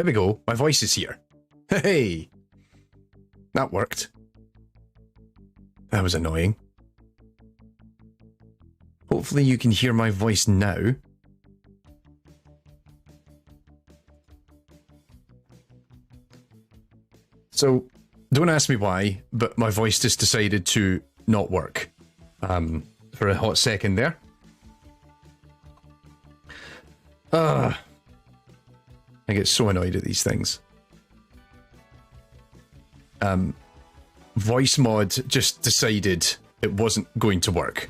there we go. My voice is here. Hey! That worked. That was annoying. Hopefully you can hear my voice now. So, don't ask me why, but my voice just decided to not work. For a hot second there. I get so annoyed at these things. Voice mod just decided it wasn't going to work.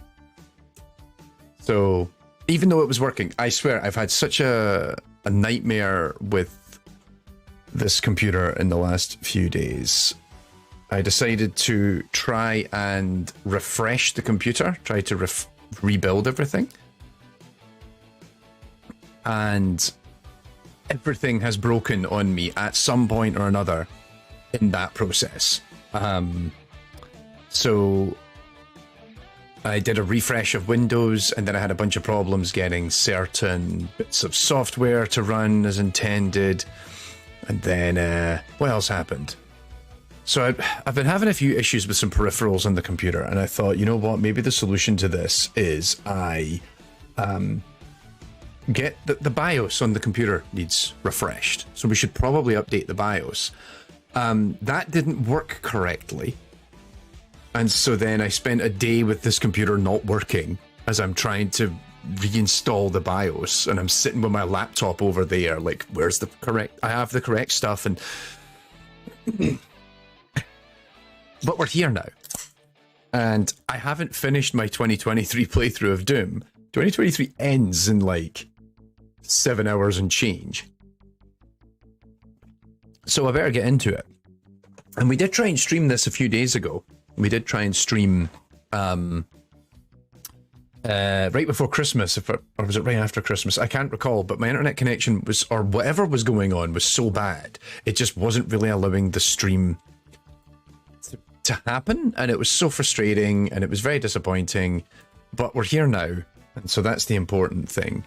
So, even though it was working, I swear I've had such a nightmare with this computer in the last few days. I decided to try and refresh the computer, try to rebuild everything. And everything has broken on me at some point or another in that process. So I did a refresh of Windows, and then I had a bunch of problems getting certain bits of software to run as intended. And then, what else happened? So I've been having a few issues with some peripherals on the computer, and I thought, you know what, maybe the solution to this is I get the BIOS on the computer needs refreshed. So we should probably update the BIOS. That didn't work correctly. And so then I spent a day with this computer not working as I'm trying to reinstall the BIOS, and I'm sitting with my laptop over there, like, where's the correct, I have the correct stuff, and but we're here now. And I haven't finished my 2023 playthrough of Doom. 2023 ends in like 7 hours and change. So I better get into it. And we did try and stream this a few days ago. We did try and stream right before Christmas, or was it right after Christmas? I can't recall, but my internet connection was, or whatever was going on, was so bad. It just wasn't really allowing the stream to happen, and it was so frustrating, and it was very disappointing, but we're here now, and so that's the important thing.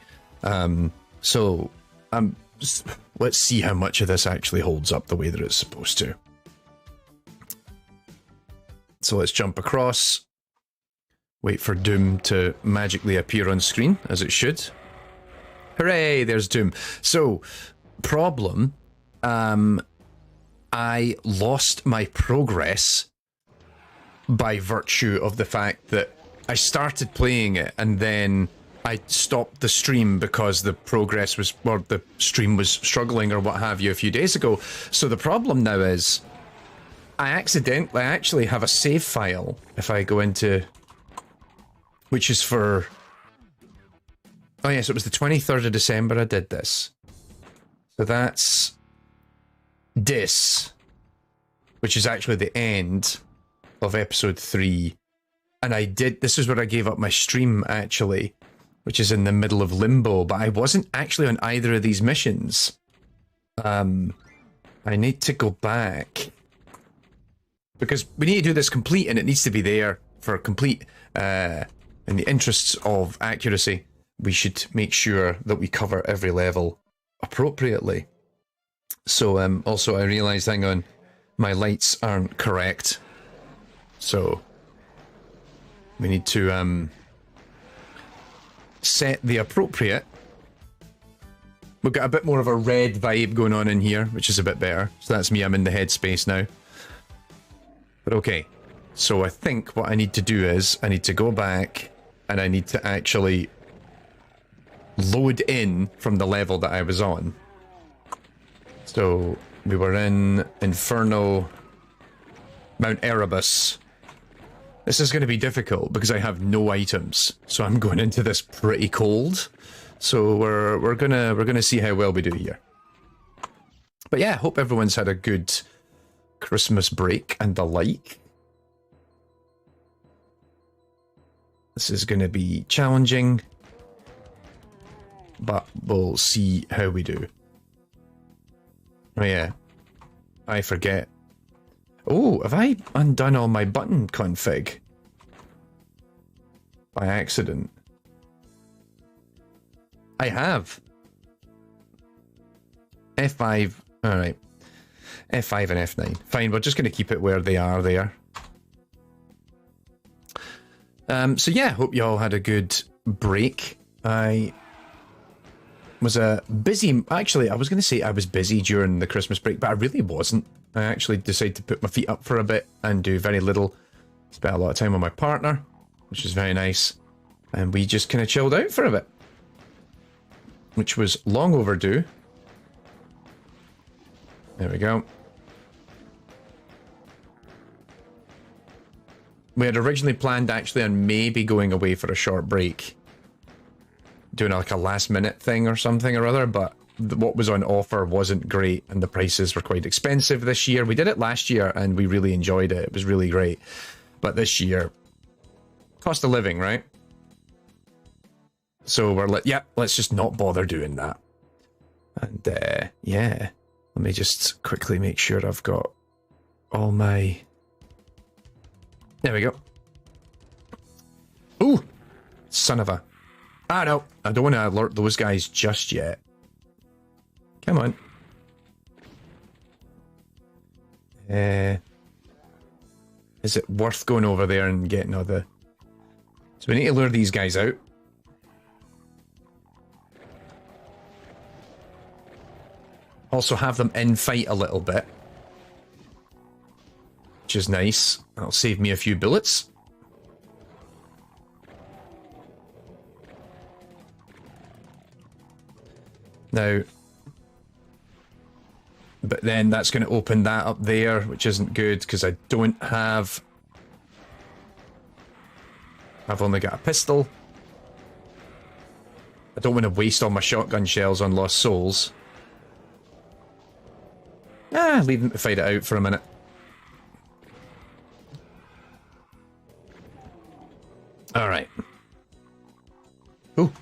Let's see how much of this actually holds up the way that it's supposed to. So let's jump across, wait for Doom to magically appear on screen, as it should. Hooray, there's Doom. So, problem, I lost my progress by virtue of the fact that I started playing it and then I stopped the stream because the progress was, or the stream was struggling or what have you a few days ago. So the problem now is I actually have a save file if I go into, which is for, oh yes, it was the 23rd of December I did this. So that's this, which is actually the end of episode 3. And this is where I gave up my stream actually, which is in the middle of Limbo, but I wasn't actually on either of these missions. I need to go back, because we need to do this complete, and it needs to be there for complete. In the interests of accuracy, we should make sure that we cover every level appropriately. So also I realized, hang on, my lights aren't correct. So we need to set the appropriate. We've got a bit more of a red vibe going on in here, which is a bit better. So that's me, I'm in the headspace now. But okay, so I think what I need to do is I need to go back and I need to actually load in from the level that I was on. So we were in Inferno, Mount Erebus. This is going to be difficult because I have no items, so I'm going into this pretty cold. So we're gonna see how well we do here. But yeah, hope everyone's had a good Christmas break and the like. This is going to be challenging, but we'll see how we do. Oh yeah, I forget. Oh, have I undone all my button config? By accident. I have. F5 Alright. F5 and F9. Fine, we're just going to keep it where they are there. So yeah, hope you all had a good break. I was busy. Actually, I was going to say I was busy during the Christmas break, but I really wasn't. I actually decided to put my feet up for a bit and do very little. Spent a lot of time with my partner, which was very nice. And we just kind of chilled out for a bit, which was long overdue. There we go. We had originally planned actually on maybe going away for a short break. Doing like a last minute thing or something or other, but what was on offer wasn't great and the prices were quite expensive this year. We did it last year and we really enjoyed it. It was really great. But this year, cost of living, right? So we're like, yeah, let's just not bother doing that. And yeah, let me just quickly make sure I've got all my... There we go. Ooh! Son of a... Ah, no. I don't want to alert those guys just yet. Come on. Is it worth going over there and getting all the... So we need to lure these guys out. Also have them in-fight a little bit. Which is nice. That'll save me a few bullets. Now, but then that's going to open that up there, which isn't good because I don't have... I've only got a pistol. I don't want to waste all my shotgun shells on Lost Souls. Ah, leave them to fight it out for a minute. Alright. Ooh.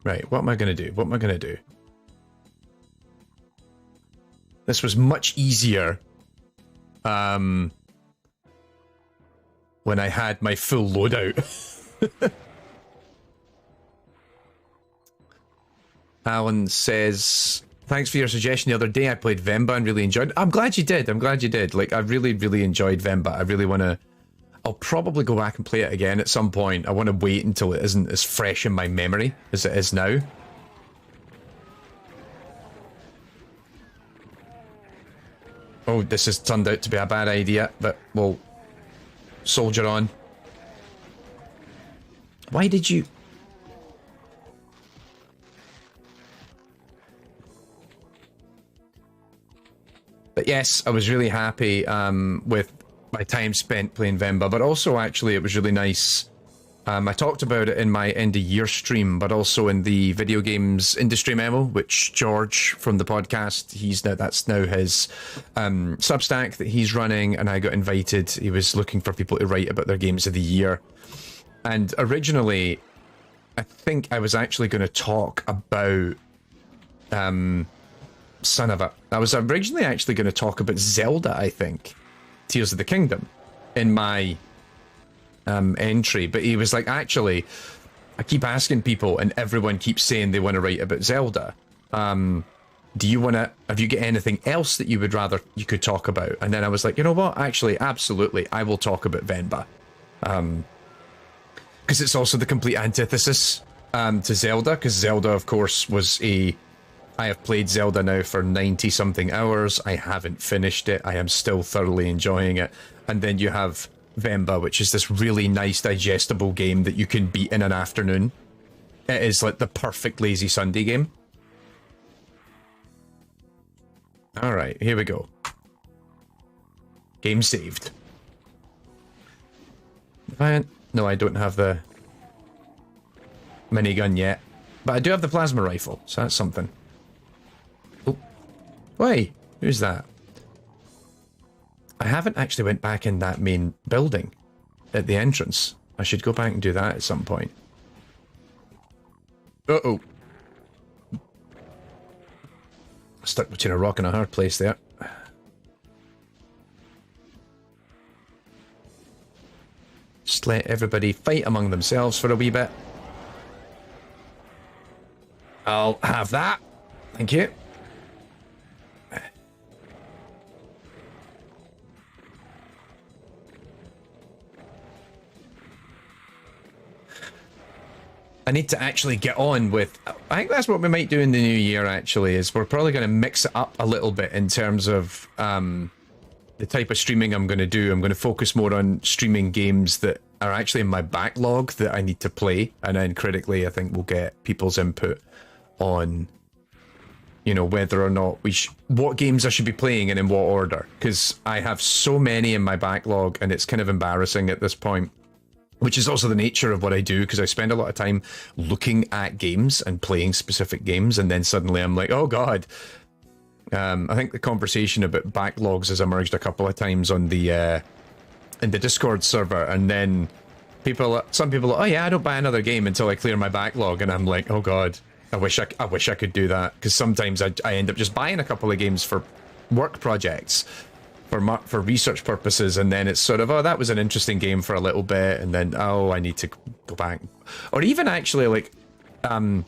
Right, what am I going to do? What am I going to do? This was much easier when I had my full loadout. Alan says, thanks for your suggestion the other day. I played Vemba and really enjoyed it. I'm glad you did. I'm glad you did. Like, I really, really enjoyed Vemba. I really want to... I'll probably go back and play it again at some point. I want to wait until it isn't as fresh in my memory as it is now. Oh, this has turned out to be a bad idea, but we'll soldier on. Why did you... But yes, I was really happy with my time spent playing Vemba, but also actually it was really nice. I talked about it in my end of year stream, but also in the video games industry memo, which George from the podcast, that's now his Substack that he's running, and I got invited. He was looking for people to write about their games of the year. And originally, I think I was actually going to talk about son of a... I was originally actually going to talk about Zelda, I think. Tears of the Kingdom in my entry, but he was like, actually, I keep asking people and everyone keeps saying they want to write about Zelda. Do you want to... Have you got anything else that you would rather you could talk about? And then I was like, you know what? Actually, absolutely, I will talk about Vemba. Because it's also the complete antithesis to Zelda, because Zelda, of course, was a... I have played Zelda now for 90-something hours. I haven't finished it. I am still thoroughly enjoying it. And then you have Vemba, which is this really nice, digestible game that you can beat in an afternoon. It is like the perfect lazy Sunday game. Alright, here we go. Game saved. No, I don't have the minigun yet. But I do have the plasma rifle, so that's something. Oh. Wait, who's that? I haven't actually went back in that main building at the entrance. I should go back and do that at some point. Uh-oh. Stuck between a rock and a hard place there. Just let everybody fight among themselves for a wee bit. I'll have that. Thank you. I need to actually get on with... I think that's what we might do in the new year, actually, is we're probably going to mix it up a little bit in terms of the type of streaming I'm going to do. I'm going to focus more on streaming games that are actually in my backlog that I need to play, and then critically, I think we'll get people's input on, you know, whether or not what games I should be playing and in what order, because I have so many in my backlog, and it's kind of embarrassing at this point. Which is also the nature of what I do, because I spend a lot of time looking at games and playing specific games, and then suddenly I'm like, oh god. I think the conversation about backlogs has emerged a couple of times on the in the Discord server, and then some people are, oh yeah, I don't buy another game until I clear my backlog, and I'm like, oh god, I wish I could do that, because sometimes I end up just buying a couple of games for work projects. For research purposes, and then it's sort of, oh, that was an interesting game for a little bit, and then, oh, I need to go back. Or even actually, like, I'm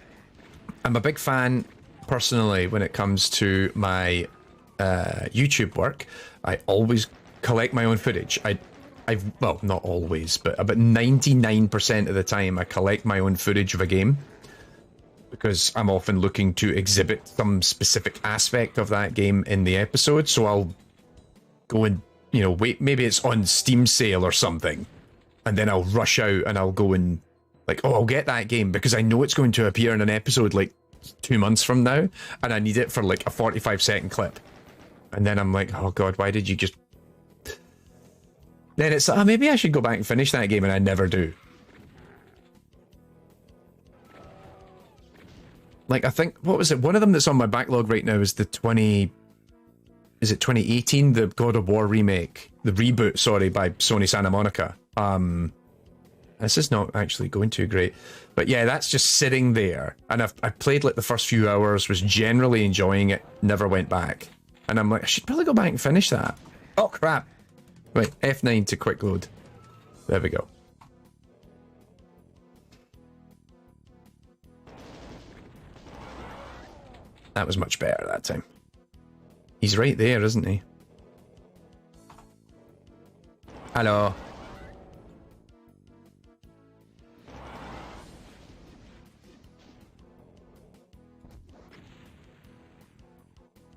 a big fan, personally, when it comes to my YouTube work. I always collect my own footage. Well, not always, but about 99% of the time, I collect my own footage of a game, because I'm often looking to exhibit some specific aspect of that game in the episode, so I'll go and, you know, wait, maybe it's on Steam sale or something, and then I'll rush out and I'll go and, like, oh, I'll get that game because I know it's going to appear in an episode like 2 months from now, and I need it for like a 45-second clip. And then I'm like, oh god, why did you just... Then it's, oh, maybe I should go back and finish that game, and I never do. Like, I think, what was it? One of them that's on my backlog right now is the 2018, the God of War remake, the reboot, sorry, by Sony Santa Monica. This is not actually going too great, but yeah, that's just sitting there, and I played like the first few hours, was generally enjoying it, never went back, and I'm like, I should probably go back and finish that. Oh crap! Wait, F9 to quick load. There we go. That was much better that time. He's right there, isn't he? Hello.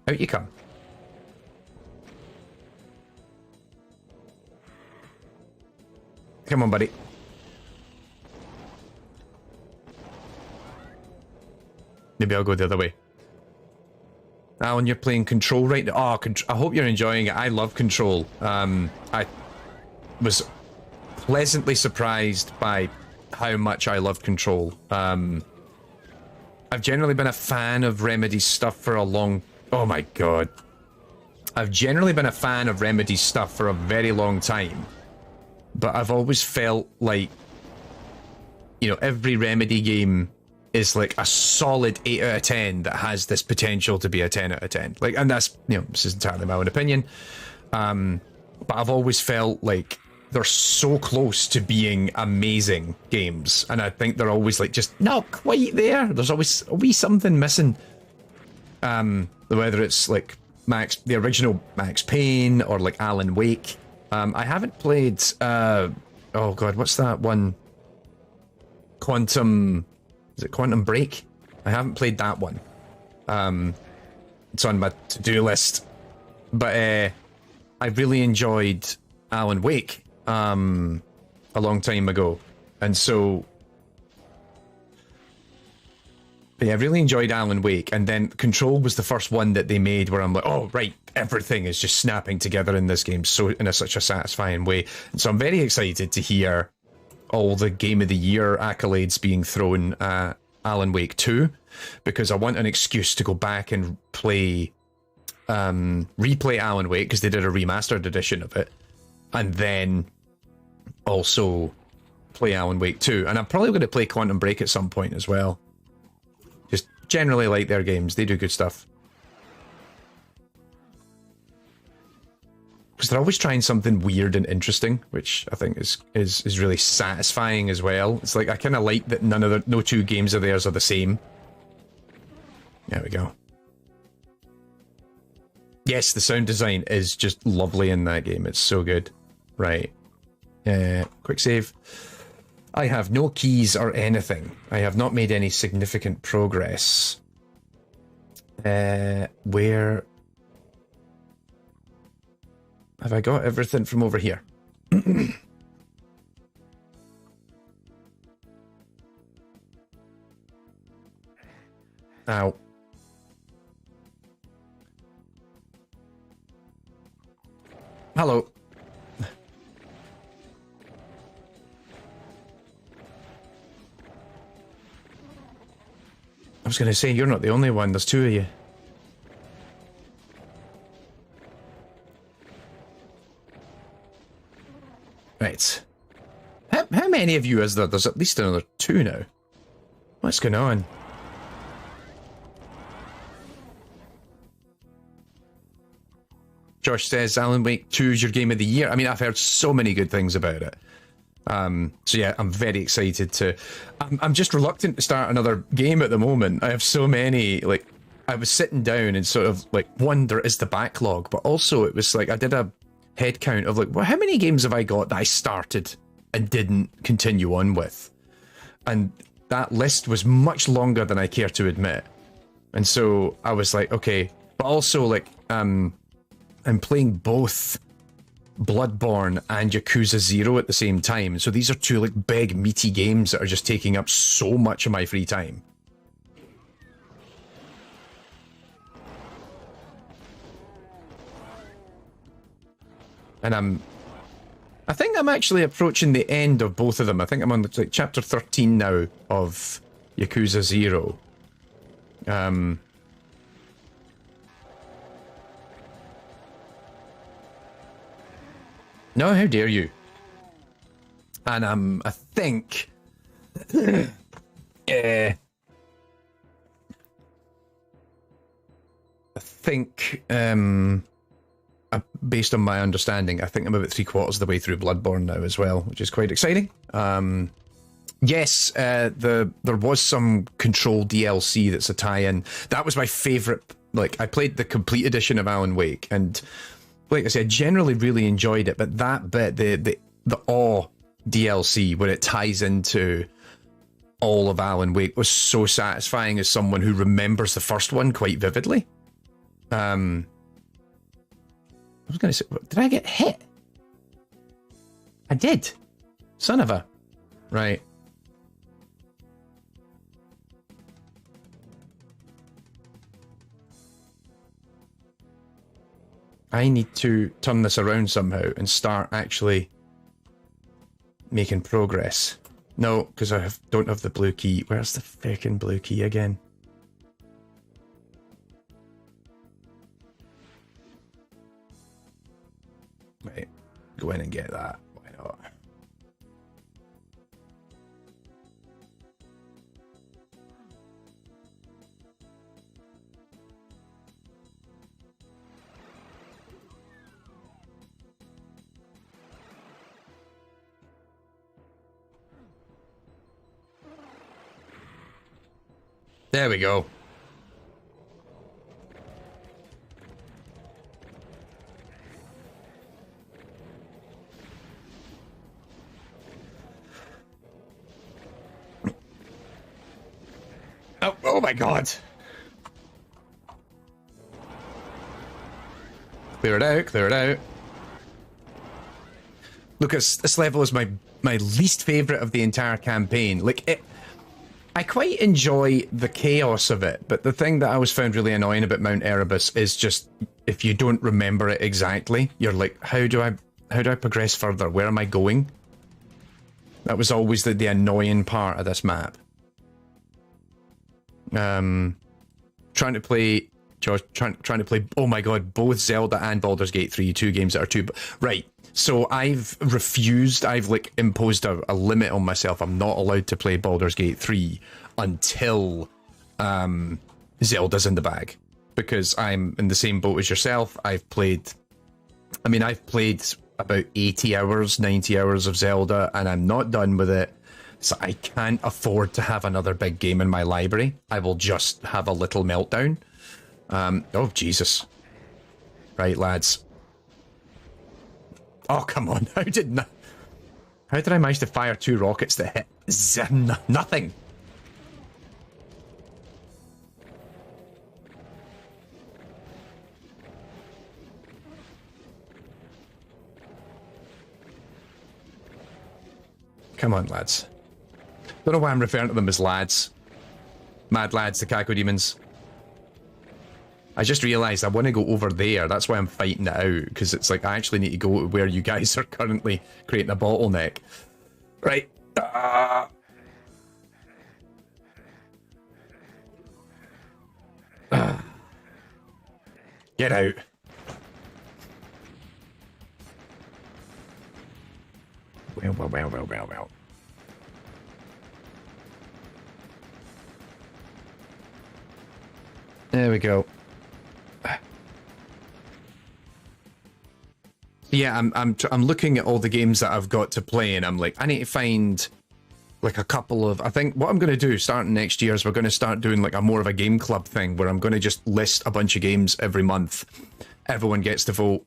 Out you come. Come on, buddy. Maybe I'll go the other way. Alan, you're playing Control right now. Oh, I hope you're enjoying it. I love Control. I was pleasantly surprised by how much I love Control. I've generally been a fan of Remedy's stuff for a long... Oh my god. I've generally been a fan of Remedy's stuff for a very long time. But I've always felt like, you know, every Remedy game is like a solid 8 out of 10 that has this potential to be a 10 out of 10. Like, and that's, you know, this is entirely my own opinion. But I've always felt like they're so close to being amazing games, and I think they're always like just not quite there. There's always a wee something missing. Whether it's like the original Max Payne or like Alan Wake. I haven't played oh god, what's that one? Is it Quantum Break? I haven't played that one. It's on my to-do list. But I really enjoyed Alan Wake a long time ago. And so... But yeah, I really enjoyed Alan Wake, and then Control was the first one that they made where I'm like, oh, right, everything is just snapping together in this game so in such a satisfying way. And so I'm very excited to hear all the Game of the Year accolades being thrown at Alan Wake 2, because I want an excuse to go back and play, replay Alan Wake, because they did a remastered edition of it, and then also play Alan Wake 2. And I'm probably going to play Quantum Break at some point as well. Just generally like their games, they do good stuff. Because they're always trying something weird and interesting, which I think is really satisfying as well. It's like, I kind of like that no two games of theirs are the same. There we go. Yes, the sound design is just lovely in that game. It's so good. Right. Quick save. I have no keys or anything. I have not made any significant progress. Where have I got everything from over here? Ow. Hello. I was going to say, you're not the only one. There's two of you. Right. How many of you is there? There's at least another two now. What's going on? Josh says Alan Wake 2 is your game of the year. I mean, I've heard so many good things about it. So yeah, I'm very excited to... I'm just reluctant to start another game at the moment. I have so many, like... I was sitting down and sort of, like, one, there is the backlog, but also it was like, I did a head count of, like, well, how many games have I got that I started and didn't continue on with? And that list was much longer than I care to admit. And so I was like, okay, but also, like, I'm playing both Bloodborne and Yakuza 0 at the same time. So these are two, like, big, meaty games that are just taking up so much of my free time. And I think I'm actually approaching the end of both of them. I think I'm on, like, chapter 13 now of Yakuza 0. No, how dare you? And I think... I think, based on my understanding, I think I'm about 3/4 of the way through Bloodborne now as well, which is quite exciting. Yes, there was some Control DLC that's a tie-in. That was my favourite. Like, I played the complete edition of Alan Wake, and like I said, generally really enjoyed it, but that bit, the Awe DLC, where it ties into all of Alan Wake, was so satisfying as someone who remembers the first one quite vividly. I was going to say, did I get hit? I did. Son of a... Right. I need to turn this around somehow and start actually making progress. No, because I don't have the blue key. Where's the frickin' blue key again? Right, go in and get that. Why not? There we go. Oh my god. Clear it out, clear it out. Lucas, this level is my least favourite of the entire campaign. Like, I quite enjoy the chaos of it, but the thing that I always found really annoying about Mount Erebus is just, if you don't remember it exactly, you're like, how do I progress further? Where am I going? That was always the annoying part of this map. Trying to play, Josh, trying to play, oh my god, both Zelda and Baldur's Gate 3, two games that are two, right. So I've refused, I've like imposed a limit on myself. I'm not allowed to play Baldur's Gate 3 until Zelda's in the bag. Because I'm in the same boat as yourself. I've played about 80 hours, 90 hours of Zelda, and I'm not done with it. So I can't afford to have another big game in my library. I will just have a little meltdown. Oh, Jesus. Right, lads. Oh, come on. How did not... How did I manage to fire 2 rockets that hit nothing? Come on, lads. Don't know why I'm referring to them as lads. Mad lads, the Cacodemons. I just realised I want to go over there. That's why I'm fighting it out, because it's like I actually need to go to where you guys are currently creating a bottleneck. Right. Get out. Well. There we go. Yeah, I'm looking at all the games that I've got to play, and I'm like, I need to find like a couple of. I think what I'm going to do starting next year is we're going to start doing like a more of a game club thing where I'm going to just list a bunch of games every month. Everyone gets to vote,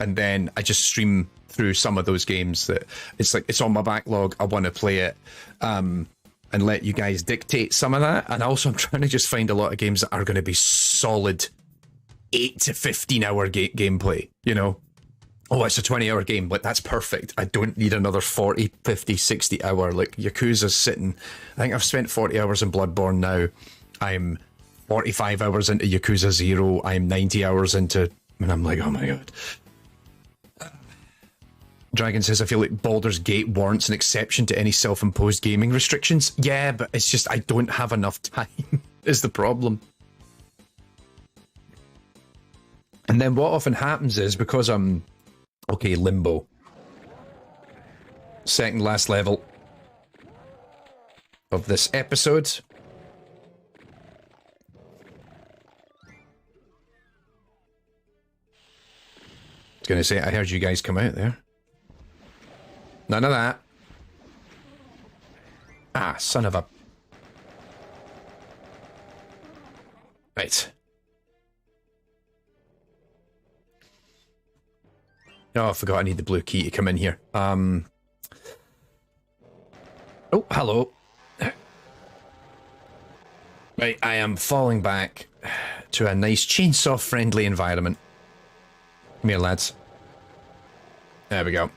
and then I just stream through some of those games that it's like it's on my backlog. I want to play it, and let you guys dictate some of that. And also, I'm trying to just find a lot of games that are going to be solid 8 to 15 hour gameplay. You know. Oh, it's a 20-hour game, but that's perfect. I don't need another 40, 50, 60 hour. Like, Yakuza's sitting... I think I've spent 40 hours in Bloodborne now. I'm 45 hours into Yakuza 0. I'm 90 hours into... And I'm like, oh my god. Dragon says, I feel like Baldur's Gate warrants an exception to any self-imposed gaming restrictions. Yeah, but it's just I don't have enough time, is the problem. And then what often happens is, because I'm... Okay, Limbo. Second last level of this episode. I was going to say, I heard you guys come out there. None of that. Ah, son of a... Right. Oh, I forgot I need the blue key to come in here. Oh, hello. Right, I am falling back to a nice chainsaw-friendly environment. Come here, lads. There we go.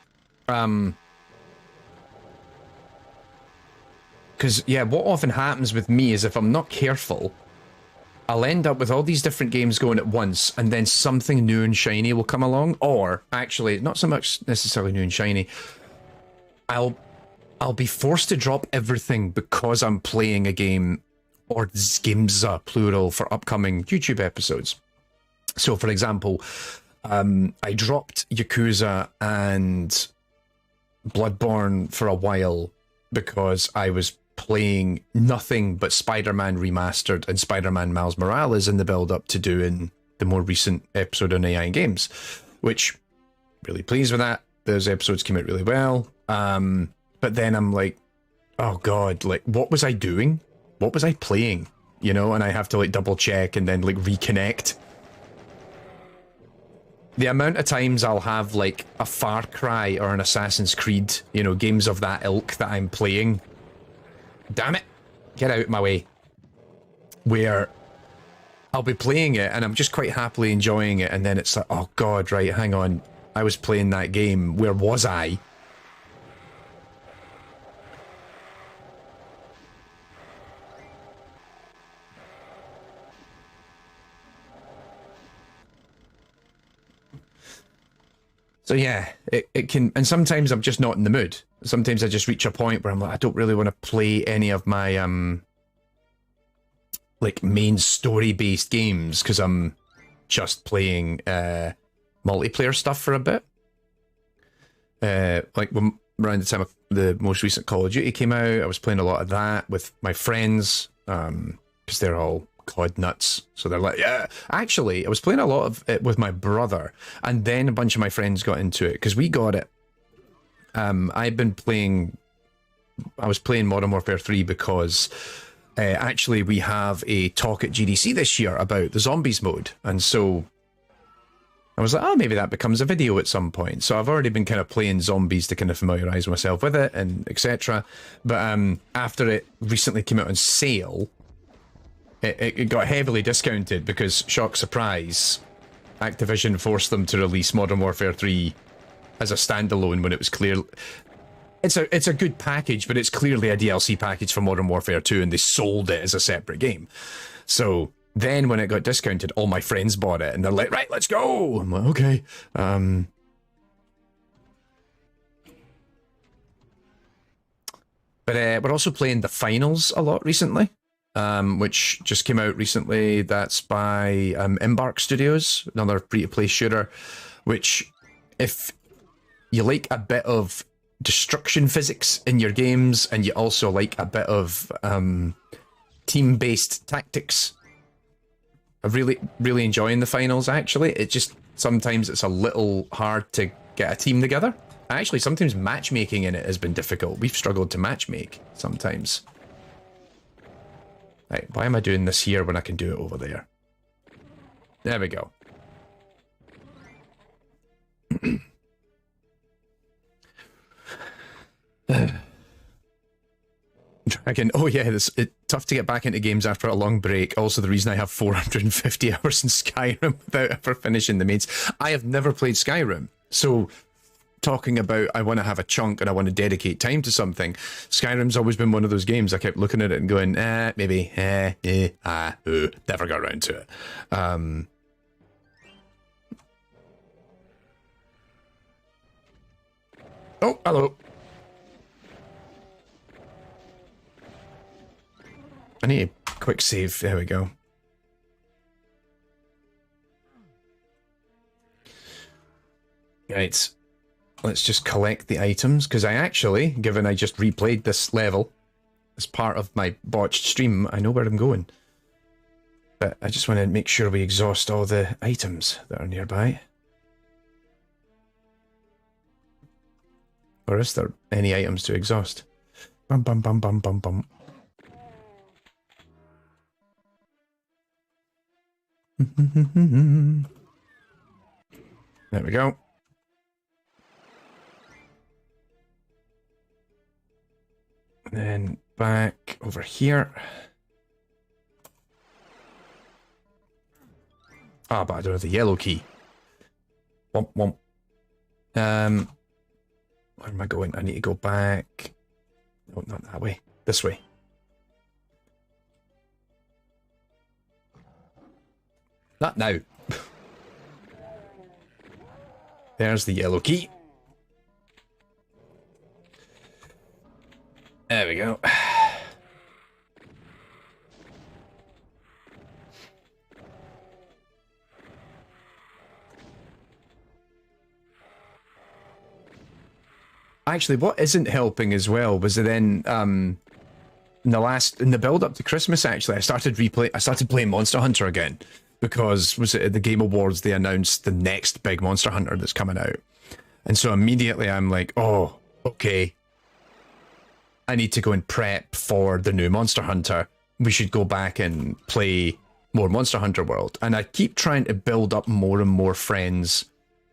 Because, yeah, what often happens with me is if I'm not careful, I'll end up with all these different games going at once, and then something new and shiny will come along. Or, actually, not so much necessarily new and shiny. I'll be forced to drop everything because I'm playing a game, or Zgimza, plural, for upcoming YouTube episodes. So, for example, I dropped Yakuza and Bloodborne for a while because I was playing nothing but Spider-Man Remastered and Spider-Man Miles Morales in the build-up to doing the more recent episode on AI and Games, which, really pleased with that. Those episodes came out really well. But then I'm like, oh god, like, what was I doing? What was I playing? You know, and I have to like double check and then like reconnect. The amount of times I'll have like a Far Cry or an Assassin's Creed, you know, games of that ilk that I'm playing. Damn it, get out of my way. Where I'll be playing it and I'm just quite happily enjoying it, and then it's like, oh god, right, hang on, I was playing that game, where was I? So yeah, it can, and sometimes I'm just not in the mood. Sometimes I just reach a point where I'm like, I don't really want to play any of my, like, main story-based games, because I'm just playing, multiplayer stuff for a bit. Like, when, around the time of the most recent Call of Duty came out, I was playing a lot of that with my friends, because they're all COD nuts, so they're like, yeah. Actually, I was playing a lot of it with my brother, and then a bunch of my friends got into it because we got it. I was playing Modern Warfare 3 because actually we have a talk at GDC this year about the zombies mode, and so I was like, oh, maybe that becomes a video at some point. So I've already been kind of playing zombies to kind of familiarize myself with it and etc. But after it recently came out on sale, it got heavily discounted because, shock surprise, Activision forced them to release Modern Warfare 3 as a standalone when it was clear. It's a good package, but it's clearly a DLC package for Modern Warfare 2, and they sold it as a separate game. So then when it got discounted, all my friends bought it, and they're like, right, let's go! I'm like, okay. But we're also playing the finals a lot recently, which just came out recently. That's by Embark Studios, another free-to-play shooter, which, if you like a bit of destruction physics in your games, and you also like a bit of team-based tactics, I'm really enjoying the finals, actually. It just, sometimes it's a little hard to get a team together. Actually, sometimes matchmaking in it has been difficult. We've struggled to matchmake sometimes. Right, why am I doing this here when I can do it over there? There we go. Dragon, oh yeah, it's tough to get back into games after a long break. Also, the reason I have 450 hours in Skyrim without ever finishing the mains. I have never played Skyrim, so talking about I want to have a chunk and I want to dedicate time to something, Skyrim's always been one of those games I kept looking at it and going, maybe, never got around to it. Oh, hello. I need a quick save. There we go. Right. Let's just collect the items, because I actually, given I just replayed this level as part of my botched stream, I know where I'm going. But I just want to make sure we exhaust all the items that are nearby. Or is there any items to exhaust? Bum bum bum bum bum bum. There we go. Then back over here. Ah, but I don't have the yellow key. Womp womp. Where am I going? I need to go back. No, not that way. This way. Not now. There's the yellow key. There we go. Actually, what isn't helping as well was then in the build up to Christmas, actually, I started playing Monster Hunter again, because was it at the Game Awards they announced the next big Monster Hunter that's coming out. And so immediately I'm like, oh, okay. I need to go and prep for the new Monster Hunter. We should go back and play more Monster Hunter World. And I keep trying to build up more and more friends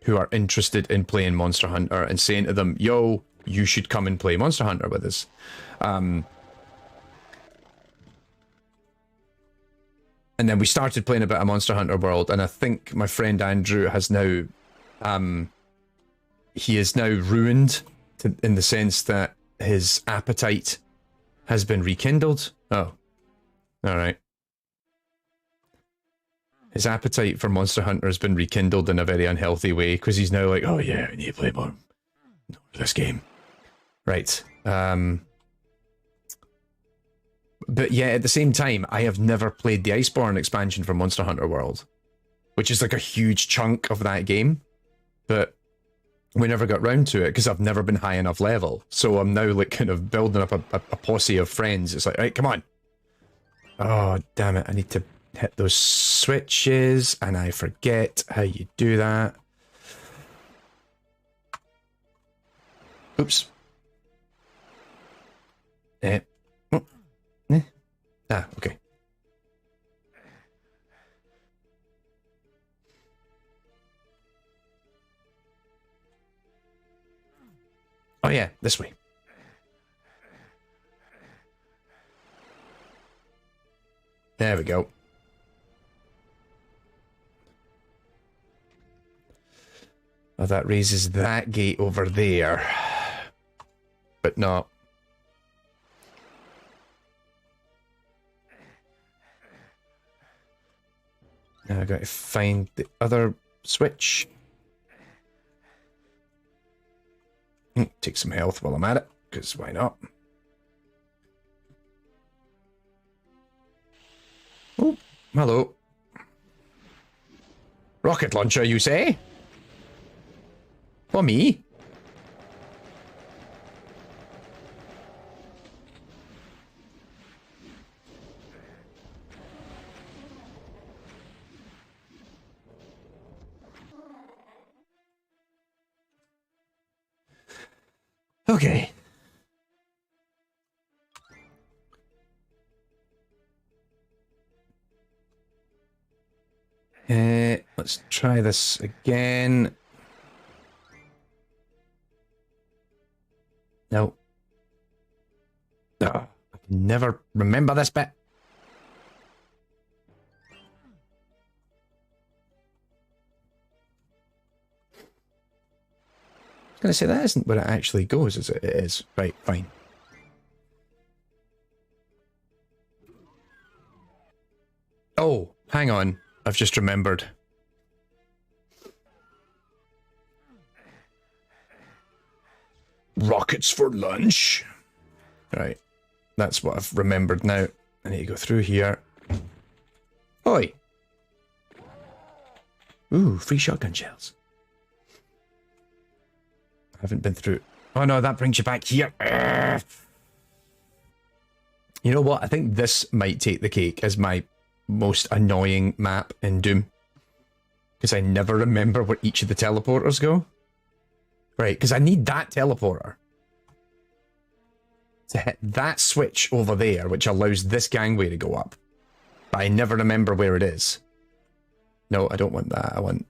who are interested in playing Monster Hunter and saying to them, yo, you should come and play Monster Hunter with us. And then we started playing a bit of Monster Hunter World, and I think my friend Andrew has now, he is now ruined in the sense that his appetite has been rekindled. Oh, all right. His appetite for Monster Hunter has been rekindled in a very unhealthy way, because he's now like, oh yeah, I need to play more this game. Right. But yeah, at the same time, I have never played the Iceborne expansion for Monster Hunter World, which is like a huge chunk of that game. But we never got round to it because I've never been high enough level. So I'm now like kind of building up a posse of friends. It's like, right, come on. Oh, damn it. I need to hit those switches and I forget how you do that. Oops. Ah, okay. Oh yeah, this way. There we go. Oh, that raises that gate over there. But not. Now I've got to find the other switch. Take some health while I'm at it, because why not? Oh, hello. Rocket launcher, you say? For me? Okay. Let's try this again. No. Oh, I can never remember this bit. I was going to say, that isn't where it actually goes, is it? It is. Right, fine. Oh, hang on. I've just remembered. Rockets for lunch. Right. That's what I've remembered now. I need to go through here. Oi! Ooh, free shotgun shells. I haven't been through. Oh no, that brings you back here. You know what? I think this might take the cake as my most annoying map in Doom. Because I never remember where each of the teleporters go. Right, because I need that teleporter to hit that switch over there, which allows this gangway to go up. But I never remember where it is. No, I don't want that. I want...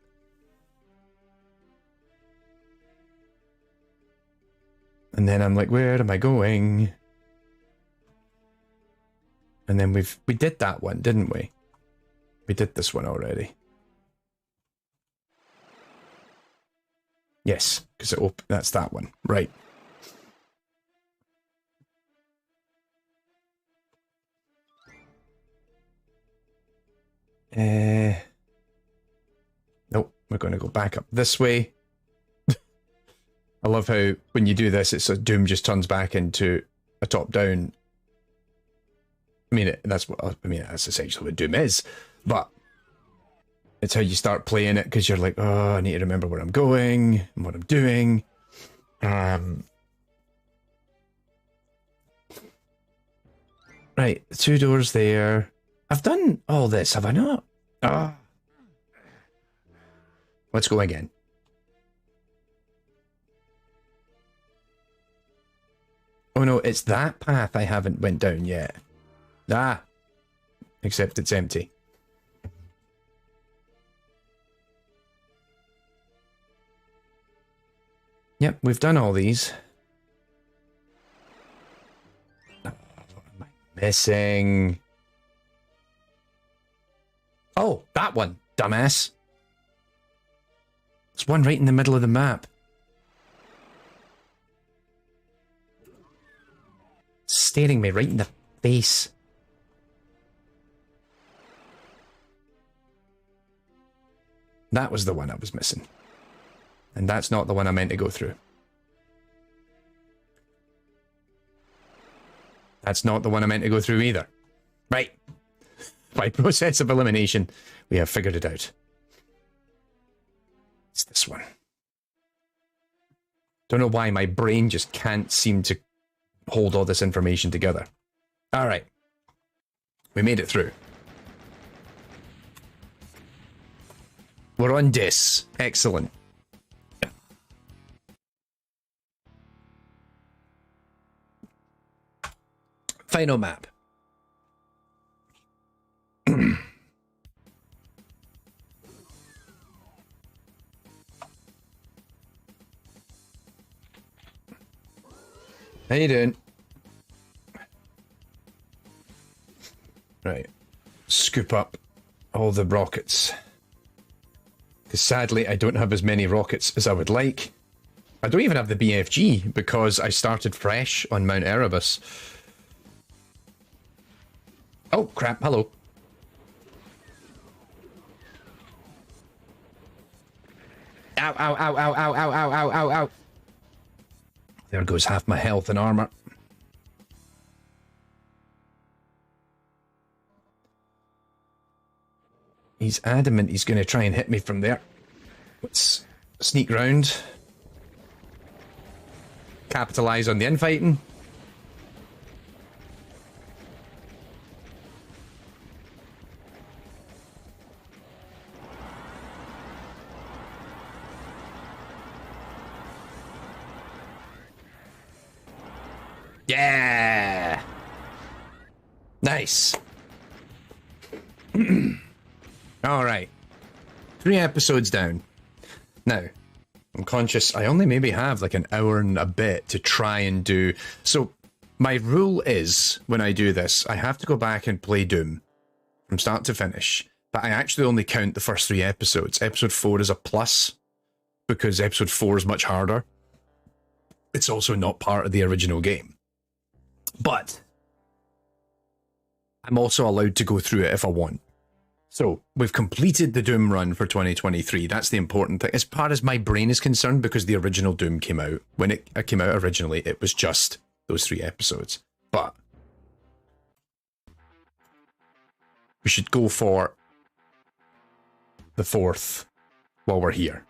And then I'm like, where am I going? And then we did that one, didn't we? We did this one already. Yes, because that's that one. Right. Nope, we're going to go back up this way. I love how when you do this, it's a Doom just turns back into a top-down. I mean, that's essentially what Doom is, but it's how you start playing it because you're like, oh, I need to remember where I'm going and what I'm doing. Right, 2 doors there. I've done all this, have I not? Let's go again. Oh no, it's that path I haven't went down yet. Ah, except it's empty. Yep, we've done all these. What am I missing? Oh, that one, dumbass. There's one right in the middle of the map. Staring me right in the face. That was the one I was missing. And that's not the one I meant to go through. That's not the one I meant to go through either. Right. By process of elimination, we have figured it out. It's this one. Don't know why my brain just can't seem to hold all this information together. Alright. We made it through. We're on Dis. Excellent. Final map. How you doing? Right. Scoop up all the rockets. Because sadly, I don't have as many rockets as I would like. I don't even have the BFG because I started fresh on Mount Erebus. Oh, crap. Hello. Ow, ow, ow, ow, ow, ow, ow, ow, ow, ow. There goes half my health and armor. He's adamant he's going to try and hit me from there. Let's sneak round. Capitalize on the infighting. Yeah! Nice. Alright. 3 episodes down. Now, I'm conscious I only maybe have like an hour and a bit to try and do... So, my rule is, when I do this, I have to go back and play Doom from start to finish. But I actually only count the first 3 episodes. Episode 4 is a plus, because episode 4 is much harder. It's also not part of the original game. But I'm also allowed to go through it if I want. So, we've completed the Doom run for 2023. That's the important thing. As far as my brain is concerned, because the original Doom came out, when it came out originally, it was just those 3 episodes. But we should go for the 4th while we're here.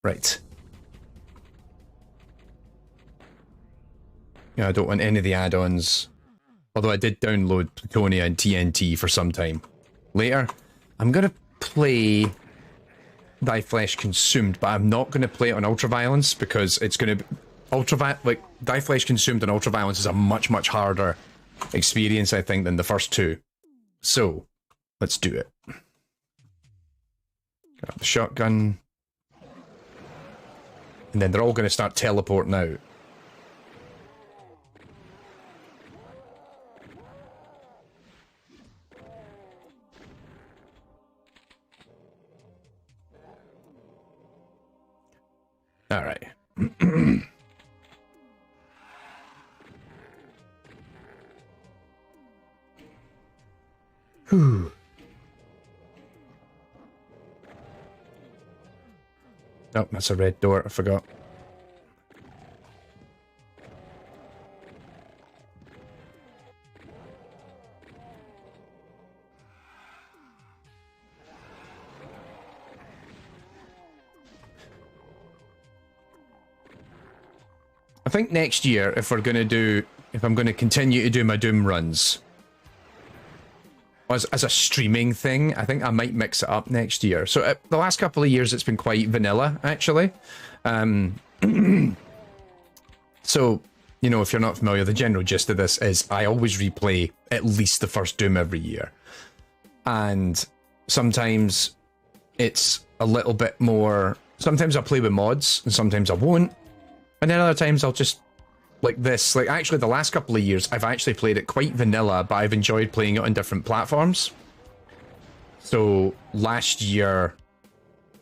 Right. Yeah, I don't want any of the add-ons. Although I did download Plutonia and TNT for some time. Later, I'm going to play Thy Flesh Consumed, but I'm not going to play it on Ultraviolence because it's going to be... Thy Flesh Consumed and Ultraviolence is a much, much harder experience, I think, than the first 2. So, let's do it. Grab the shotgun. And then they're all going to start teleporting out. All right. Whew. Oh, that's a red door. I forgot. I think next year, if I'm going to continue to do my Doom runs as a streaming thing, I think I might mix it up next year. So the last couple of years, it's been quite vanilla, actually. So, you know, if you're not familiar, the general gist of this is I always replay at least the first Doom every year. And sometimes it's a little bit more... Sometimes I'll play with mods, and sometimes I won't. And then other times I'll just, like this, like actually the last couple of years, I've actually played it quite vanilla, but I've enjoyed playing it on different platforms. So last year,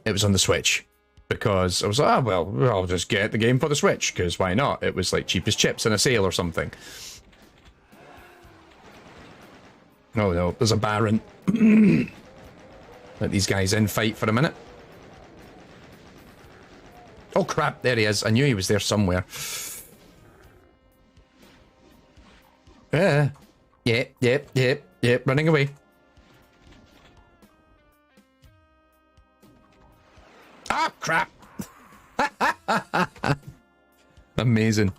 it was on the Switch, because I was like, oh, well, I'll just get the game for the Switch, because why not? It was like cheapest chips in a sale or something. Oh no, there's a Baron. Let these guys in fight for a minute. Oh crap, there he is. I knew he was there somewhere. Yep, running away. Ah, crap. Amazing.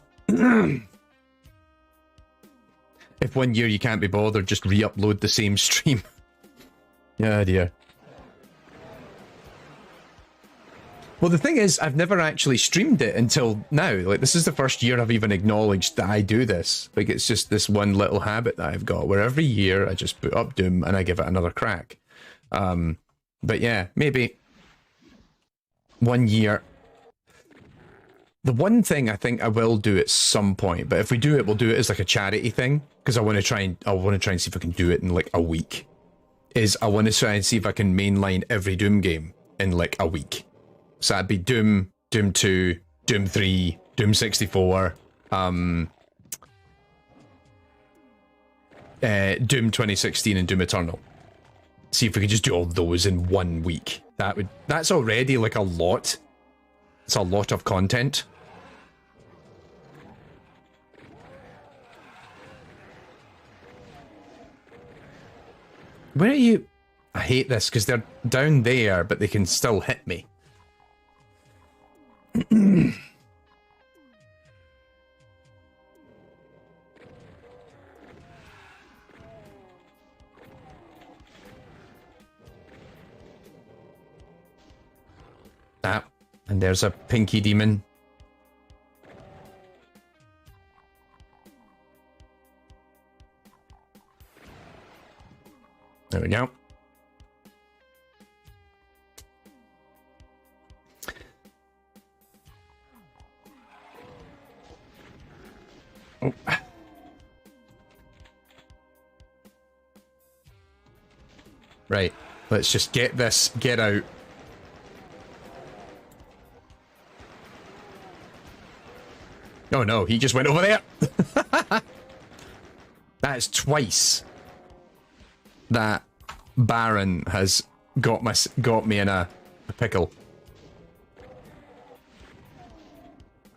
If one year you can't be bothered, just re-upload the same stream. Yeah, dear. Well, the thing is, I've never actually streamed it until now. Like, this is the first year I've even acknowledged that I do this. Like, it's just this one little habit that I've got, where every year I just put up Doom and I give it another crack. But yeah, maybe one year The one thing I think I will do at some point, but if we do it, we'll do it as like a charity thing, because I want to try and see if I can do it in like a week. I want to try and see if I can mainline every Doom game in like a week. So that'd be Doom, Doom 2, Doom 3, Doom 64, Doom 2016 and Doom Eternal. See if we could just do all those in 1 week. That's already like a lot. It's a lot of content. Where are you? I hate this because they're down there, but they can still hit me. Ah, and there's a pinky demon. There we go. Oh. Right, let's just get this, get out. Oh no, he just went over there. That is twice that Baron has got me in a pickle.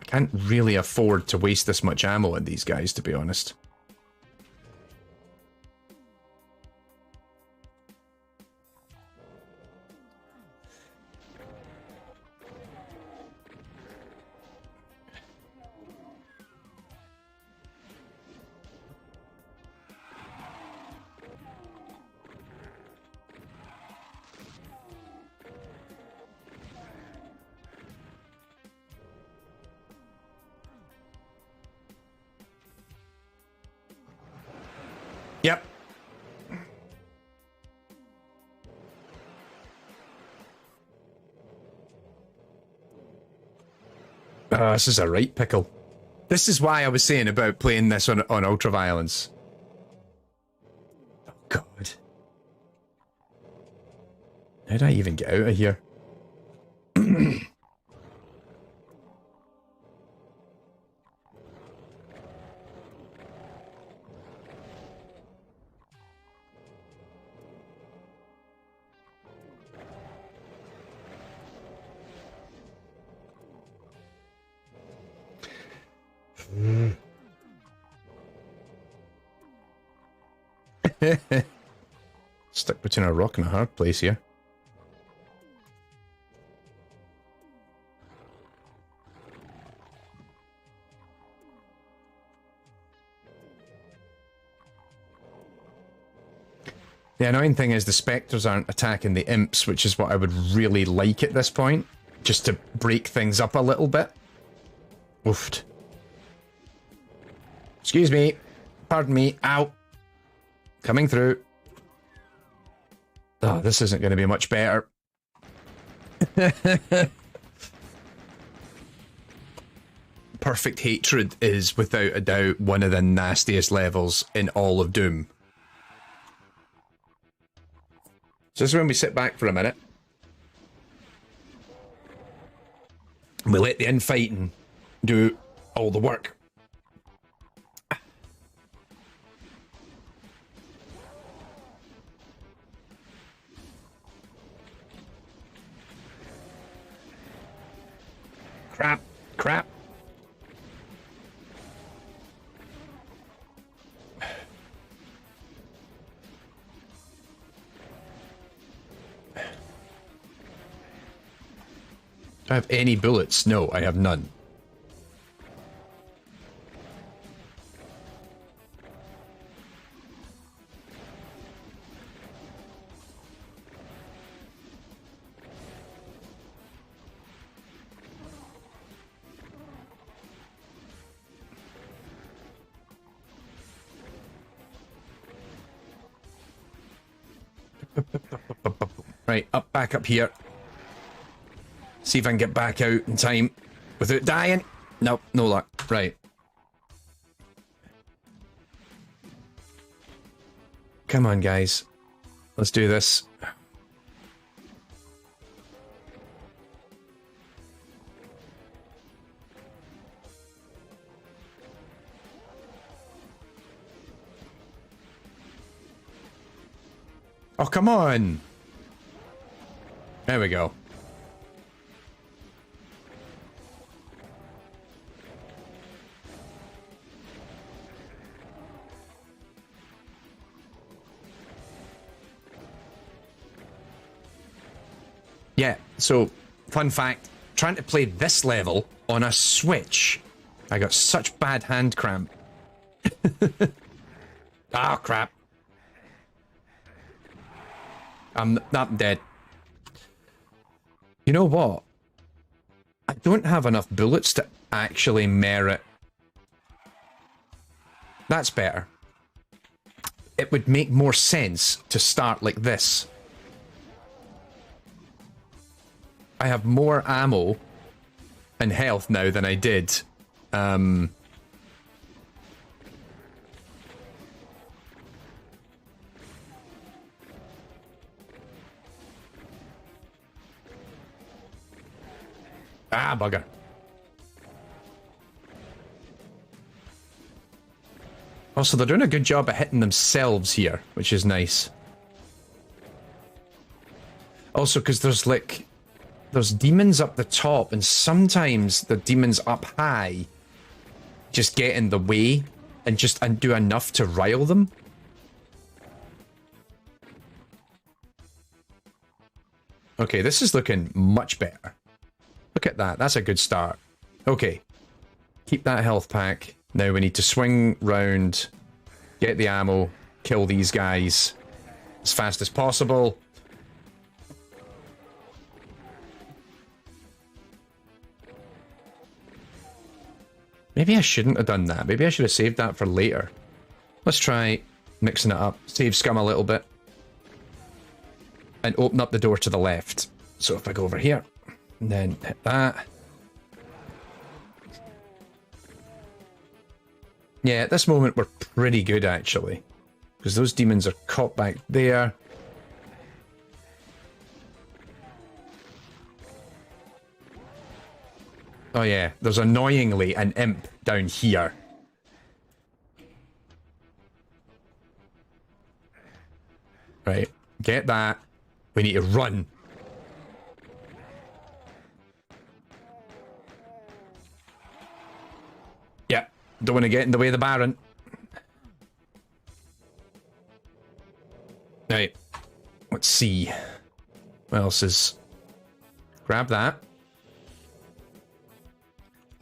I can't really afford to waste this much ammo on these guys, to be honest. Yep. This is a right pickle. This is why I was saying about playing this on Ultraviolence. Oh god. How did I even get out of here? Stuck between a rock and a hard place here. The annoying thing is the spectres aren't attacking the imps, which is what I would really like at this point, just to break things up a little bit. Oofed. Excuse me. Pardon me. Ow. Coming through. Oh, this isn't going to be much better. Perfect Hatred is, without a doubt, one of the nastiest levels in all of Doom. So this is when we sit back for a minute. We let the infighting do all the work. Crap, crap. Do I have any bullets? No, I have none. Right, back up here. See if I can get back out in time without dying. Nope, no luck. Right. Come on, guys. Let's do this. Oh, come on. There we go. Yeah, so, fun fact, trying to play this level on a Switch, I got such bad hand cramp. Ah, crap. I'm dead. You know what? I don't have enough bullets to actually merit. That's better. It would make more sense to start like this. I have more ammo and health now than I did. Ah, bugger. Also, they're doing a good job at hitting themselves here, which is nice. Also, because there's like... There's demons up the top, and sometimes the demons up high just get in the way and do enough to rile them. Okay, this is looking much better. Look at that. That's a good start. Okay. Keep that health pack. Now we need to swing round, get the ammo, kill these guys as fast as possible. Maybe I shouldn't have done that. Maybe I should have saved that for later. Let's try mixing it up. Save scum a little bit. And open up the door to the left. So if I go over here, and then hit that. Yeah, at this moment we're pretty good actually. Because those demons are caught back there. Oh yeah, there's annoyingly an imp down here. Right, get that. We need to run. Yeah, don't want to get in the way of the Baron. Right, let's see. What else is... Grab that.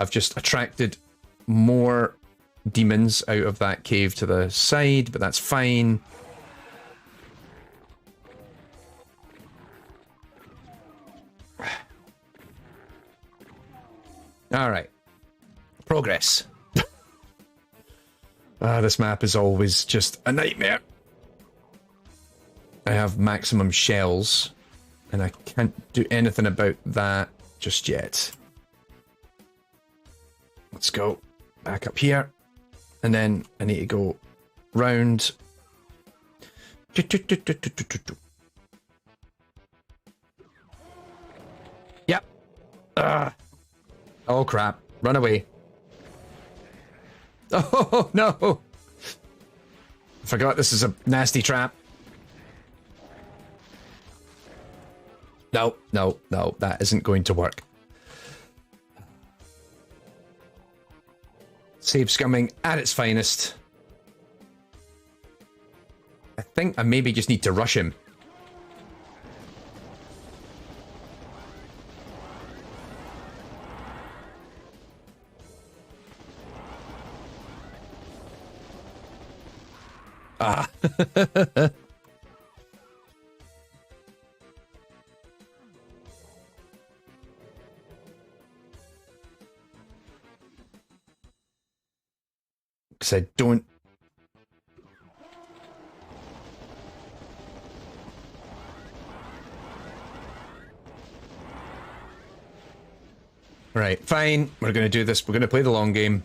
I've just attracted more demons out of that cave to the side, but that's fine. Alright. Progress. This map is always just a nightmare. I have maximum shells, and I can't do anything about that just yet. Let's go back up here, and then I need to go round. Yep. Oh crap! Run away! Oh no! I forgot this is a nasty trap. No, no, no! That isn't going to work. Save scumming at its finest. I think I maybe just need to rush him. Ah. Because I don't... Right, fine. We're going to do this. We're going to play the long game.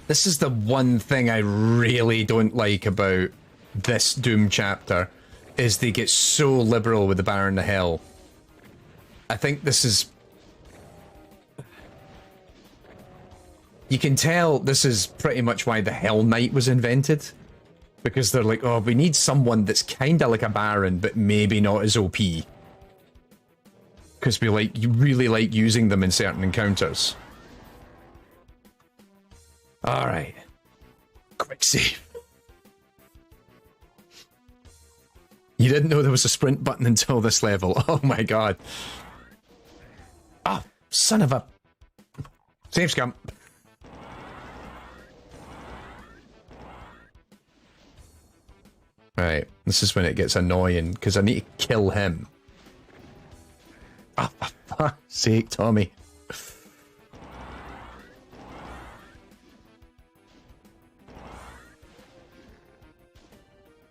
This is the one thing I really don't like about this Doom chapter, is they get so liberal with the Baron of Hell. I think this is... You can tell this is pretty much why the Hell Knight was invented. Because they're like, oh, we need someone that's kind of like a Baron, but maybe not as OP. Because you really like using them in certain encounters. Alright. Quick save. You didn't know there was a sprint button until this level. Oh my god. Oh, son of a... Save scum. Right, this is when it gets annoying, because I need to kill him. Oh, for fuck's sake, Tommy.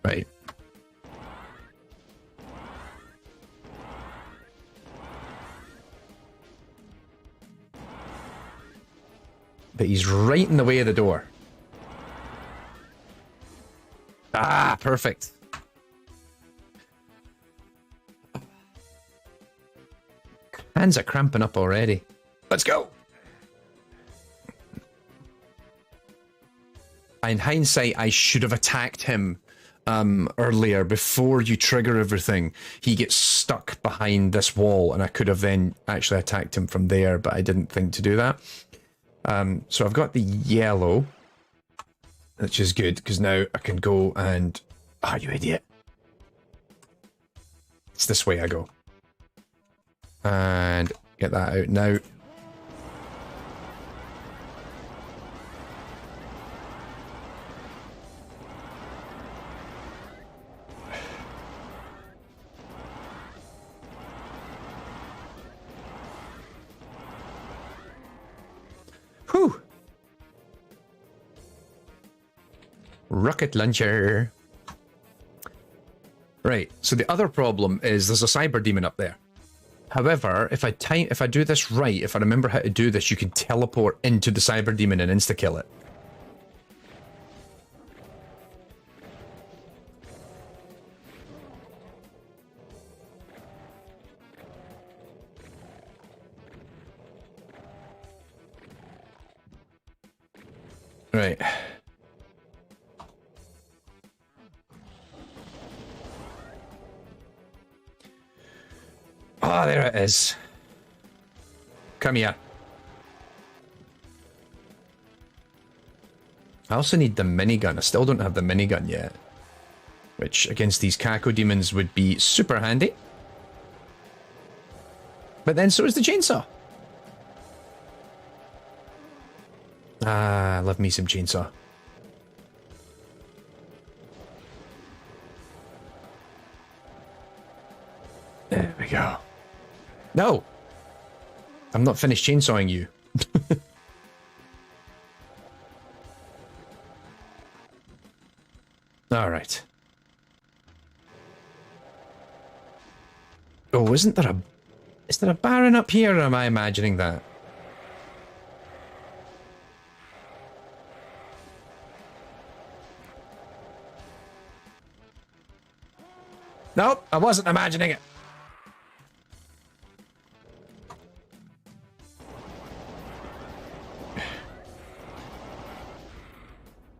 Right. But he's right in the way of the door. Ah, perfect. Hands are cramping up already. Let's go. In hindsight, I should have attacked him earlier before you trigger everything. He gets stuck behind this wall, and I could have then actually attacked him from there, but I didn't think to do that. So I've got the yellow, which is good, because now I can go and... Ah, you idiot. It's this way I go. And get that out now. Whew. Rocket launcher. Right, so the other problem is there's a cyber demon up there. However, if I do this right, if I remember how to do this, you can teleport into the cyber demon and insta-kill it. Right. Ah, there it is. Come here. I also need the minigun. I still don't have the minigun yet. Which, against these Kako demons, would be super handy. But then so is the chainsaw. Ah, love me some chainsaw. There we go. No! I'm not finished chainsawing you. Alright. Oh, isn't there a... Is there a Baron up here, or am I imagining that? Nope, I wasn't imagining it.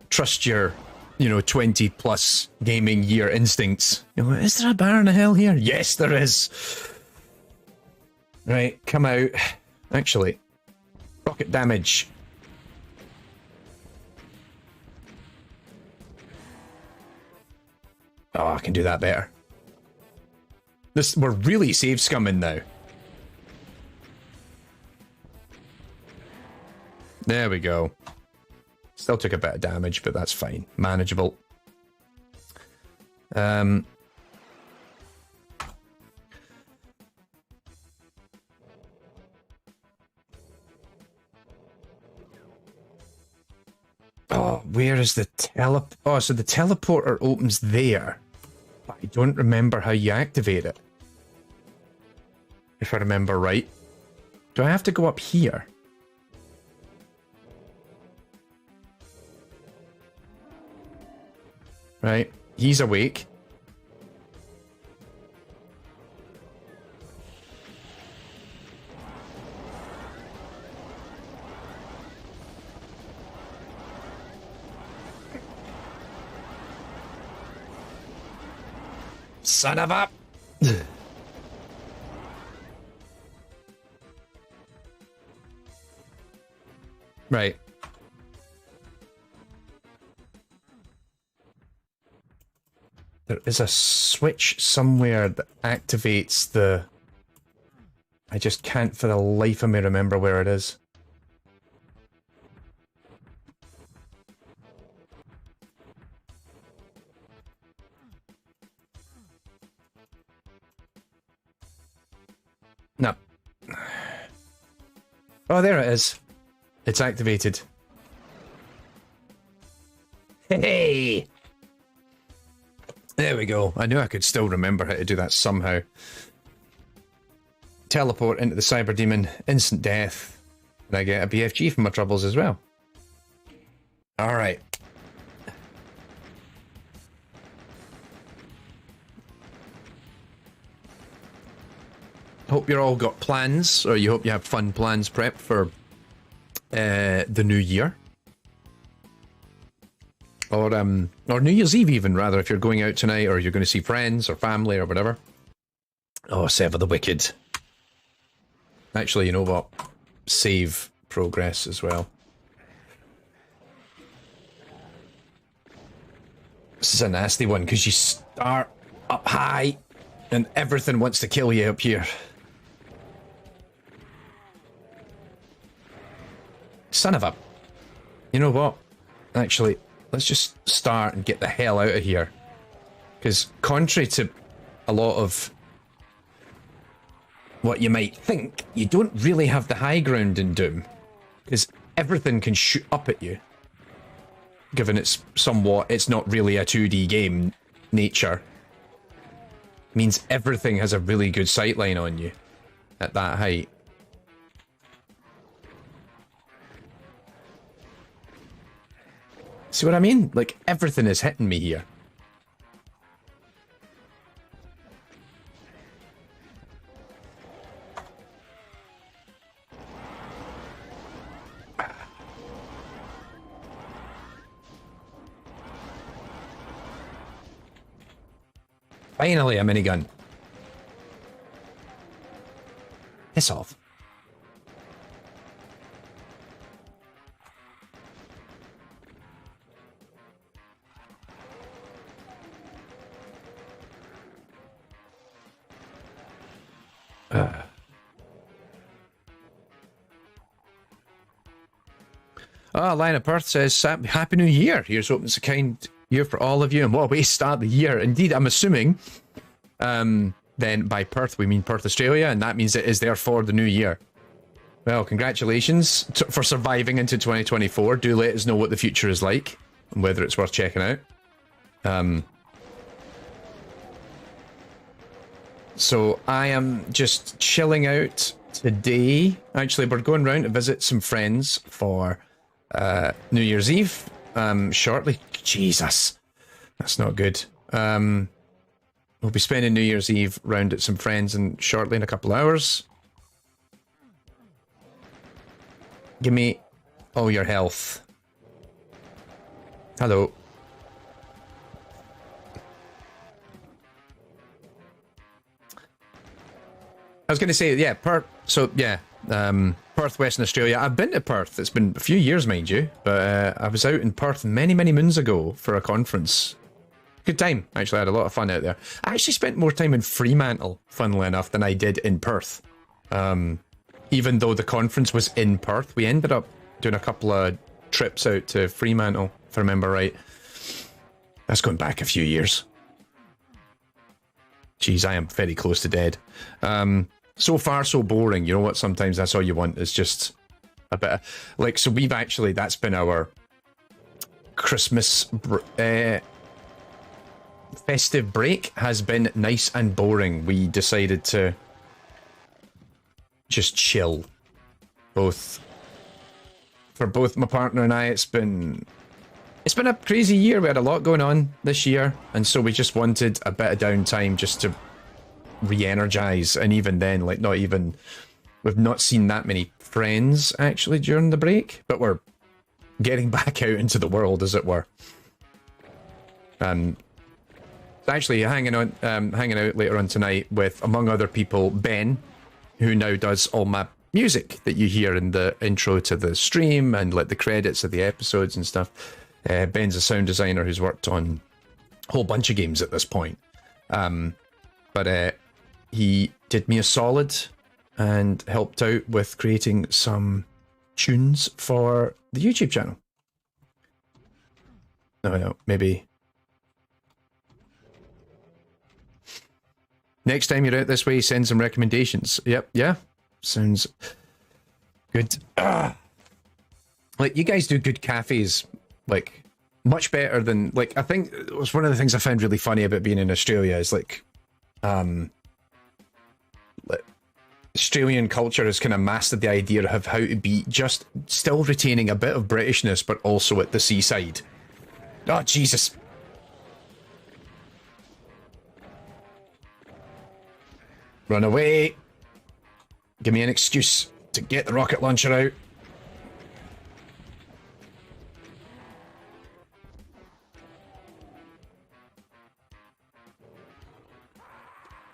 Trust your, 20 plus gaming year instincts. Is there a Baron of Hell here? Yes, there is. Right, come out. Actually, rocket damage. Oh, I can do that better. We're really save scumming now. There we go. Still took a bit of damage, but that's fine. Manageable. Oh, where is the Oh, so the teleporter opens there. But I don't remember how you activate it. If I remember right. Do I have to go up here? Right, he's awake. Son of a... Right. There is a switch somewhere that activates the... I just can't for the life of me remember where it is. No. Oh, there it is. It's activated. Hey! There we go. I knew I could still remember how to do that somehow. Teleport into the Cyber Demon, instant death, and I get a BFG for my troubles as well. Alright. Hope you're all got plans, or you hope you have fun plans prepped for the new year. Or New Year's Eve even, rather, if you're going out tonight, or you're going to see friends or family or whatever. Oh, Sever the Wicked. Actually, you know what? Save progress as well. This is a nasty one, because you start up high, and everything wants to kill you up here. Son of a... You know what? Actually, let's just start and get the hell out of here. Because contrary to a lot of what you might think, you don't really have the high ground in Doom. Because everything can shoot up at you. Given it's not really a 2D game nature. Means everything has a really good sightline on you at that height. See what I mean? Like, everything is hitting me here. Finally, a minigun. Piss off. Lion of Perth says, Happy New Year. Here's hoping it's a kind year for all of you. And what a way to start the year. Indeed, I'm assuming then by Perth, we mean Perth, Australia, and that means it is therefore the new year. Well, congratulations for surviving into 2024. Do let us know what the future is like and whether it's worth checking out. So I am just chilling out today. Actually, we're going round to visit some friends for New Year's Eve shortly. Jesus, that's not good. We'll be spending New Year's Eve round at some friends and shortly in a couple of hours. Give me all your health. Hello. I was going to say, yeah, Perth. So, yeah, Perth, Western Australia. I've been to Perth. It's been a few years, mind you, but I was out in Perth many, many moons ago for a conference. Good time. Actually, I had a lot of fun out there. I actually spent more time in Fremantle, funnily enough, than I did in Perth. Even though the conference was in Perth, we ended up doing a couple of trips out to Fremantle, if I remember right. That's going back a few years. Jeez, I am very close to dead. So far, so boring. You know what? Sometimes that's all you want is just a bit of... Like, so we've actually... That's been our Christmas festive break has been nice and boring. We decided to just chill. For both my partner and I, it's been a crazy year. We had a lot going on this year, and so we just wanted a bit of downtime just to re-energize. And even then, like, we've not seen that many friends actually during the break, but we're getting back out into the world, as it were. Actually hanging out later on tonight with, among other people, Ben, who now does all my music that you hear in the intro to the stream and like the credits of the episodes and stuff. Ben's a sound designer who's worked on a whole bunch of games at this point. But he did me a solid and helped out with creating some tunes for the YouTube channel. No, maybe. Next time you're out this way, send some recommendations. Yep, yeah. Sounds good. Like, you guys do good cafes, like, much better than, like, I think it was one of the things I found really funny about being in Australia is, like, Australian culture has kind of mastered the idea of how to be just still retaining a bit of Britishness, but also at the seaside. Oh, Jesus. Run away. Give me an excuse to get the rocket launcher out.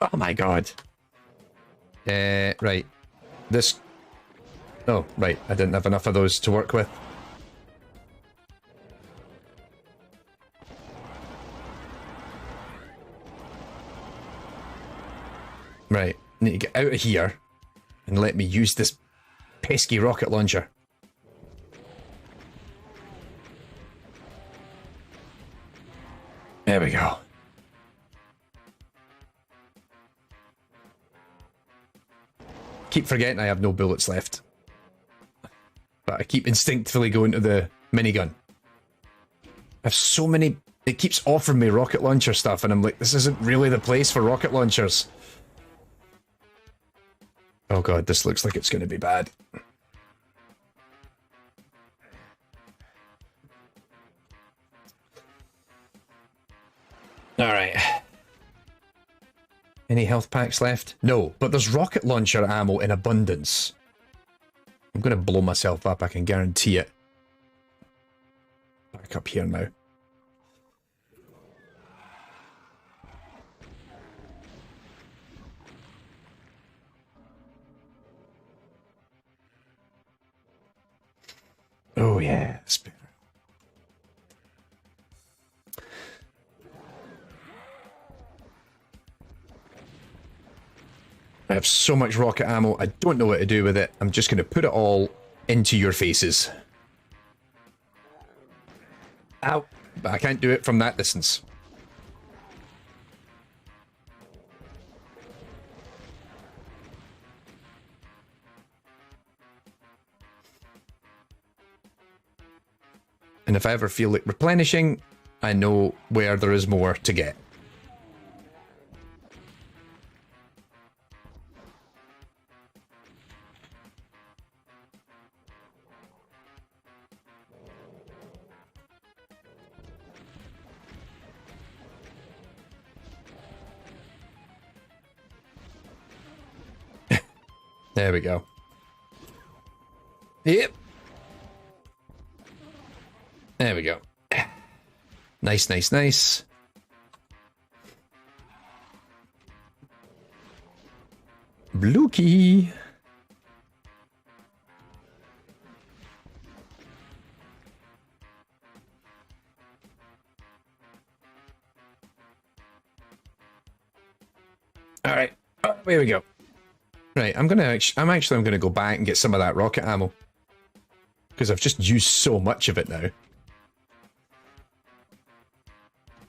Oh my god. Right. This... Oh, right. I didn't have enough of those to work with. Right. Need to get out of here and let me use this pesky rocket launcher. There we go. Keep forgetting I have no bullets left. But I keep instinctively going to the minigun. I have so many... It keeps offering me rocket launcher stuff and I'm like, this isn't really the place for rocket launchers. Oh god, this looks like it's going to be bad. Alright. Any health packs left? No, but there's rocket launcher ammo in abundance. I'm going to blow myself up, I can guarantee it. Back up here now. Oh yeah, it's better. I have so much rocket ammo, I don't know what to do with it. I'm just going to put it all into your faces. Ow. But I can't do it from that distance. And if I ever feel like replenishing, I know where there is more to get. There we go. Yep. There we go. Nice, nice, nice. Blue key. All right. Oh, here we go. Right, I'm gonna go back and get some of that rocket ammo because I've just used so much of it now.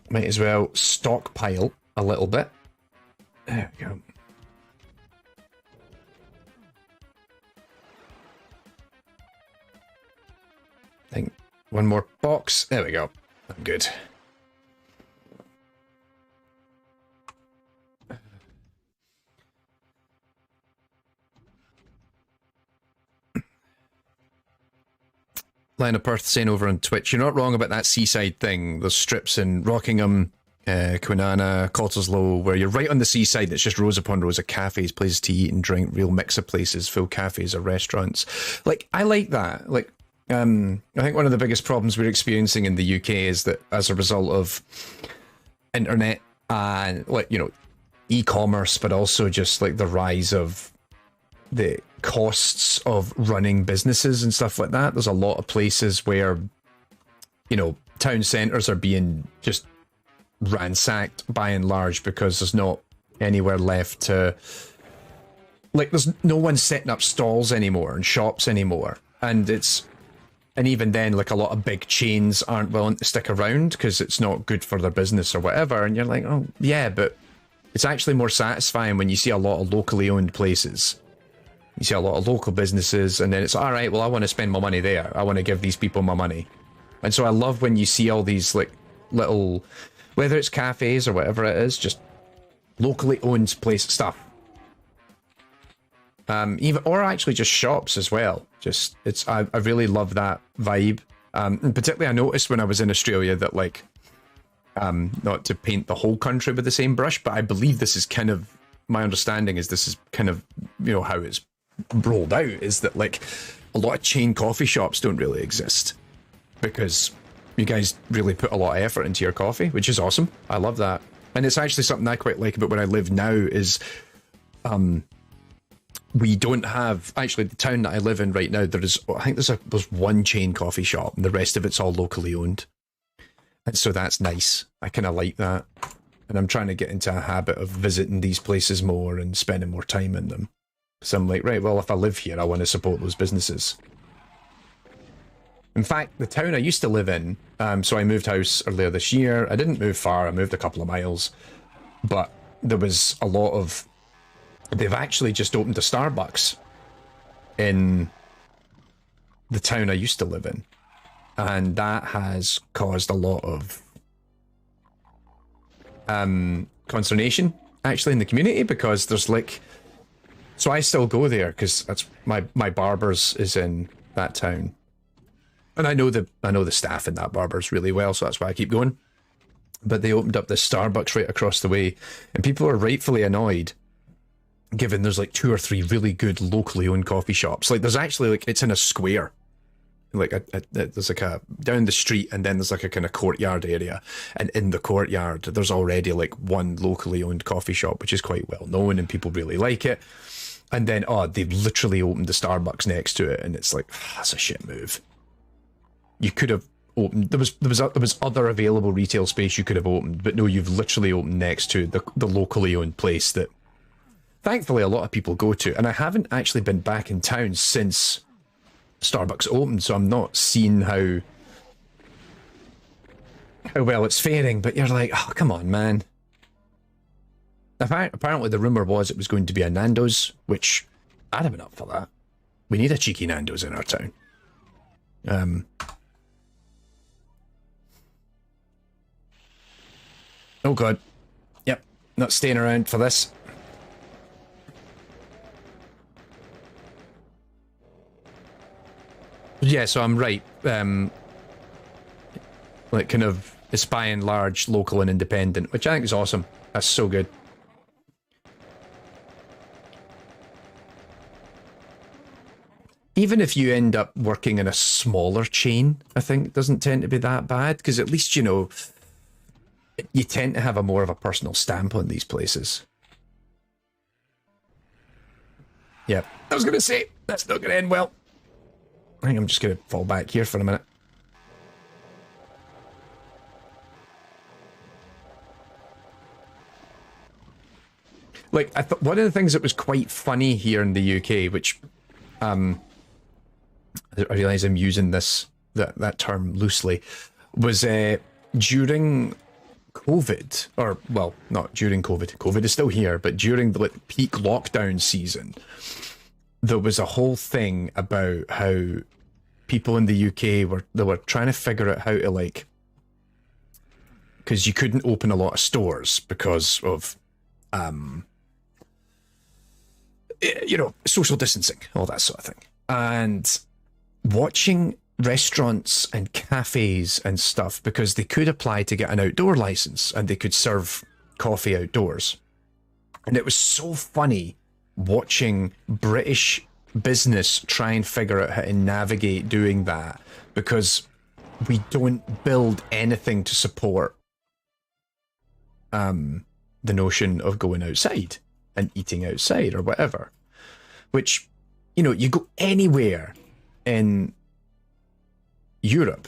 Might as well stockpile a little bit. There we go. I think one more box. There we go. I'm good. Line of Perth saying over on Twitch, you're not wrong about that seaside thing. There's strips in Rockingham, Kwinana, Cottesloe, where you're right on the seaside. It's just rows upon rows of cafes, places to eat and drink, real mix of places, full cafes or restaurants. Like, I like that. Like, I think one of the biggest problems we're experiencing in the UK is that as a result of internet and, like, you know, e-commerce, but also just like the rise of the costs of running businesses and stuff like that, there's a lot of places where, you know, town centres are being just ransacked by and large because there's not anywhere left to, like, there's no one setting up stalls anymore and shops anymore, and even then, like, a lot of big chains aren't willing to stick around because it's not good for their business or whatever, and you're like, oh yeah, but it's actually more satisfying when you see a lot of locally owned places. You see a lot of local businesses, and then it's, all right, well, I want to spend my money there. I want to give these people my money. And so I love when you see all these, like, little, whether it's cafes or whatever it is, just locally owned place stuff. Even, or actually just shops as well. Just, it's, I really love that vibe. And particularly I noticed when I was in Australia that, like, not to paint the whole country with the same brush, but I believe this is kind of, my understanding is this is kind of, you know, how it's rolled out, is that, like, a lot of chain coffee shops don't really exist because you guys really put a lot of effort into your coffee, which is awesome. I love that. And it's actually something I quite like about where I live now is we don't have, actually the town that I live in right now, there is, I think there's one chain coffee shop and the rest of it's all locally owned. And so that's nice. I kind of like that. And I'm trying to get into a habit of visiting these places more and spending more time in them. So I'm like, right, well, if I live here, I want to support those businesses. In fact, the town I used to live in, so I moved house earlier this year. I didn't move far, I moved a couple of miles. But there was a lot of... They've actually just opened a Starbucks in the town I used to live in. And that has caused a lot of consternation, actually, in the community, because there's, like... So I still go there because that's my barber's is in that town, and I know the staff in that barber's really well, so that's why I keep going. But they opened up this Starbucks right across the way, and people are rightfully annoyed, given there's like 2 or 3 really good locally owned coffee shops. Like, there's actually, like, it's in a square, like there's like a down the street, and then there's like a kind of courtyard area, and in the courtyard there's already like one locally owned coffee shop which is quite well known and people really like it. And then, oh, they've literally opened the Starbucks next to it, and it's like, that's a shit move. You could have opened, there was other available retail space you could have opened, but no, you've literally opened next to the locally owned place that thankfully a lot of people go to. And I haven't actually been back in town since Starbucks opened, so I'm not seeing how well it's faring, but you're like, oh, come on, man. Apparently the rumour was it was going to be a Nando's, which I'd have been up for that. We need a cheeky Nando's in our town. Oh god. Yep, not staying around for this. Yeah, so I'm right. Like, kind of, it's by and large local and independent, which I think is awesome. That's so good. Even if you end up working in a smaller chain, I think it doesn't tend to be that bad, because at least, you know, you tend to have a more of a personal stamp on these places. Yep. I was going to say, that's not going to end well. I think I'm just going to fall back here for a minute. Like, I thought one of the things that was quite funny here in the UK, which, I realise I'm using that term loosely, was during COVID, or, well, not during COVID. COVID is still here, but during the, like, peak lockdown season, there was a whole thing about how people in the UK were trying to figure out how to, like, because you couldn't open a lot of stores because of you know, social distancing, all that sort of thing. And watching restaurants and cafes and stuff, because they could apply to get an outdoor license and they could serve coffee outdoors. And it was so funny watching British business try and figure out how to navigate doing that, because we don't build anything to support the notion of going outside and eating outside or whatever. Which, you know, you go anywhere in Europe,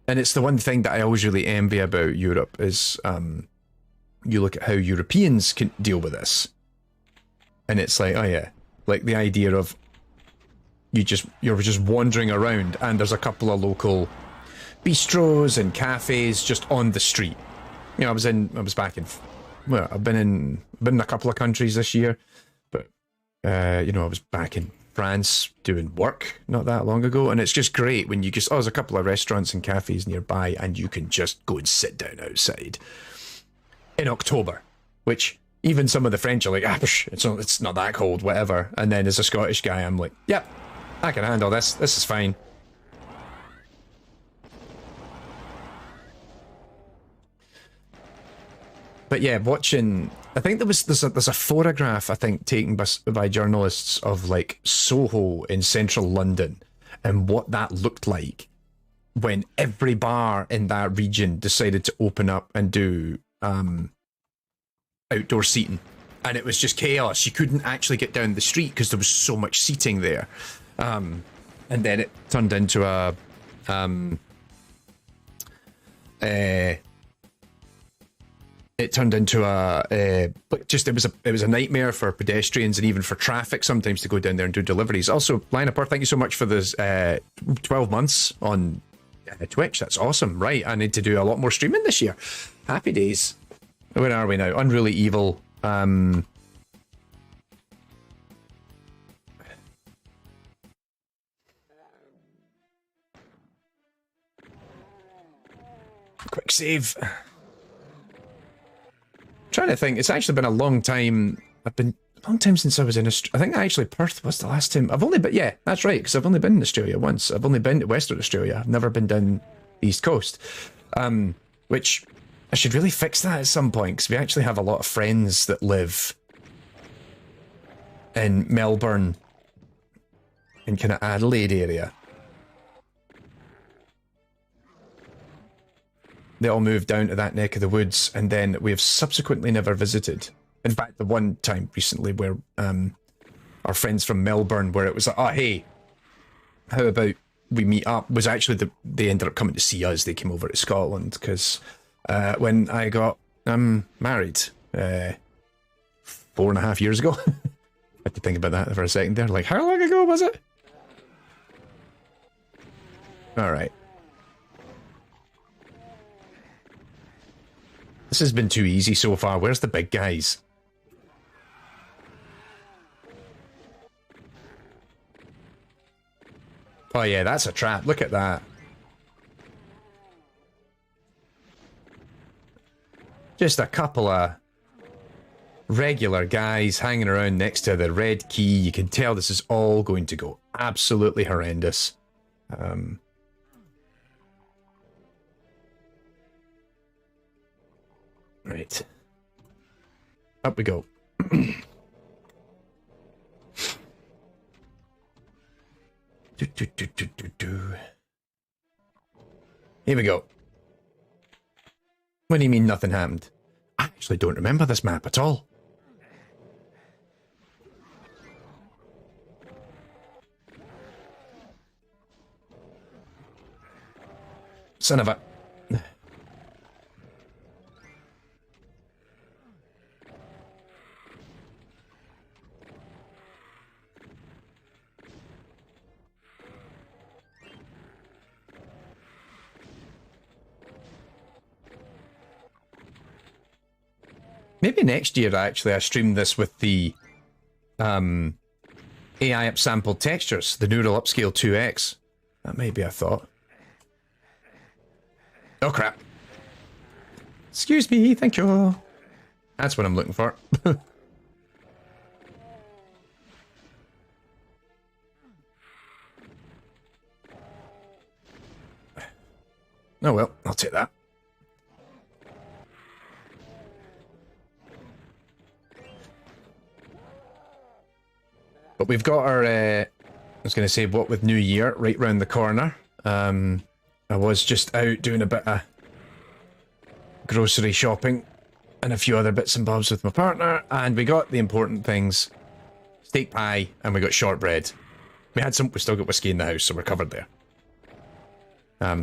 and it's the one thing that I always really envy about Europe is you look at how Europeans can deal with this, and it's like, oh yeah, like the idea of you're just wandering around and there's a couple of local bistros and cafes just on the street. You know, I was back in, well, I've been in a couple of countries this year, but you know, I was back in France doing work not that long ago, and it's just great when you just, oh, there's a couple of restaurants and cafes nearby and you can just go and sit down outside in October, which even some of the French are like, it's not that cold, whatever. And then as a Scottish guy, I'm like, yep, I can handle this. This is fine. But yeah, watching, I think there's a photograph, I think, taken by journalists of like Soho in central London and what that looked like when every bar in that region decided to open up and do outdoor seating. And it was just chaos. You couldn't actually get down the street because there was so much seating there. And then it turned into it was a nightmare for pedestrians and even for traffic sometimes to go down there and do deliveries. Also, Lineup, thank you so much for this 12 months on Twitch. That's awesome. Right, I need to do a lot more streaming this year. Happy days. Where are we now? Unruly Evil. Quick save. Trying to think, it's actually been a long time. A long time since I was in Australia. I think actually Perth was the last time. I've only been, yeah, that's right, because I've only been in Australia once. I've only been to Western Australia. I've never been down the East Coast. Which I should really fix that at some point, because we actually have a lot of friends that live in Melbourne and kind of Adelaide area. They all moved down to that neck of the woods, and then we have subsequently never visited. In fact, the one time recently where our friends from Melbourne, where it was like, oh, hey, how about we meet up, was actually they ended up coming to see us. They came over to Scotland, because when I got married 4.5 years ago, I had to think about that for a second there. Like, how long ago was it? All right. This has been too easy so far. Where's the big guys? Oh yeah, that's a trap. Look at that. Just a couple of regular guys hanging around next to the red key. You can tell this is all going to go absolutely horrendous. Right. Up we go. Here we go. What do you mean nothing happened? I actually don't remember this map at all. Son of a... Maybe next year, actually, I stream this with the AI upsampled textures, the neural upscale 2x. That may be a thought. Oh crap. Excuse me, thank you. That's what I'm looking for. Oh well, I'll take that. But we've got our, I was going to say, what with New Year right round the corner. I was just out doing a bit of grocery shopping and a few other bits and bobs with my partner, and we got the important things. Steak pie, and we got shortbread. We still got whiskey in the house, so we're covered there. I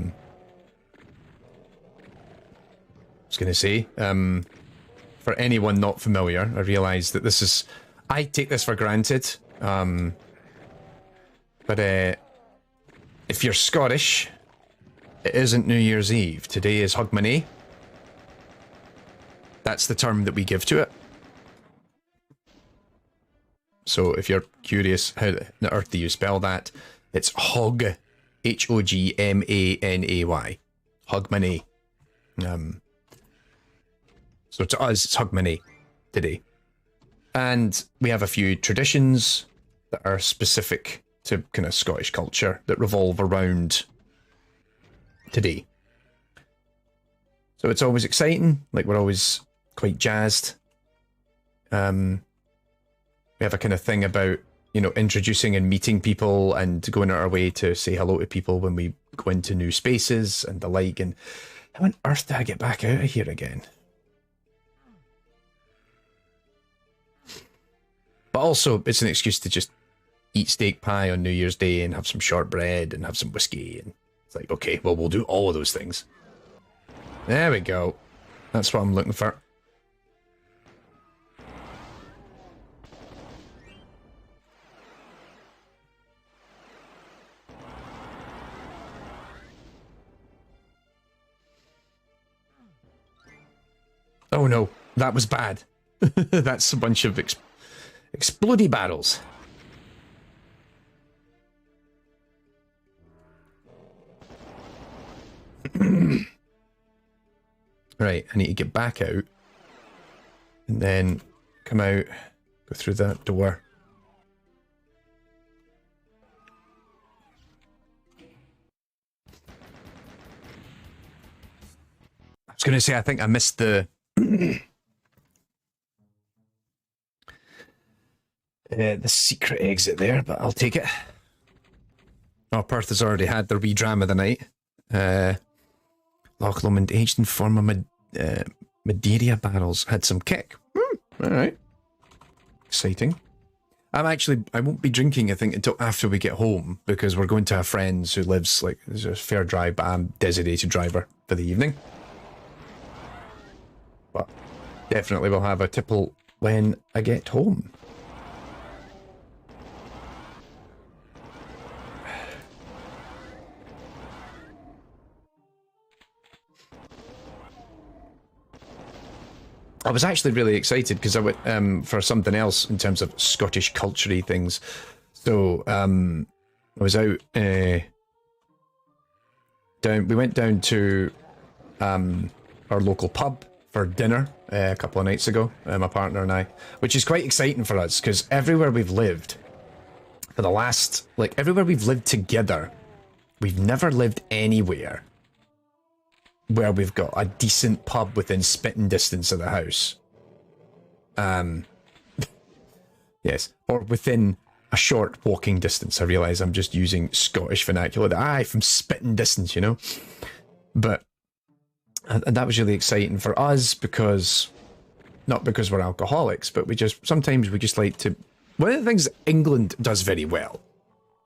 was going to say, for anyone not familiar, I realise that I take this for granted, but if you're Scottish, it isn't New Year's Eve. Today is Hogmanay. That's the term that we give to it. So if you're curious how on earth do you spell that, it's Hog, Hogmanay. Hogmanay. So to us, it's Hogmanay today. And we have a few traditions that are specific to kind of Scottish culture that revolve around today. So it's always exciting, like we're always quite jazzed. We have a kind of thing about, you know, introducing and meeting people and going out our way to say hello to people when we go into new spaces and the like. And how on earth do I get back out of here again? But also, it's an excuse to just eat steak pie on New Year's Day and have some shortbread and have some whiskey. And it's like, okay, well, we'll do all of those things. There we go. That's what I'm looking for. Oh no, that was bad. That's a bunch of explodey barrels. Right, I need to get back out and then come out, go through that door. I was going to say, I think I missed the the secret exit there, but I'll take it. Oh, Perth has already had their wee dram of the night. Loch Lomond aged in former Madeira barrels had some kick. Alright. Exciting. I won't be drinking, I think, until after we get home, because we're going to have friends who lives, like, there's a fair drive, but I'm designated driver for the evening. But definitely we'll have a tipple when I get home. I was actually really excited because I went for something else in terms of Scottish culture-y things. So I was out we went down to our local pub for dinner a couple of nights ago, my partner and I, which is quite exciting for us because everywhere we've lived for the last, like, everywhere we've lived together, we've never lived anywhere where we've got a decent pub within spitting distance of the house. Yes, or within a short walking distance. I realise I'm just using Scottish vernacular. Aye, from spitting distance, you know? But, and that was really exciting for us because, not because we're alcoholics, but sometimes we just like to, one of the things that England does very well,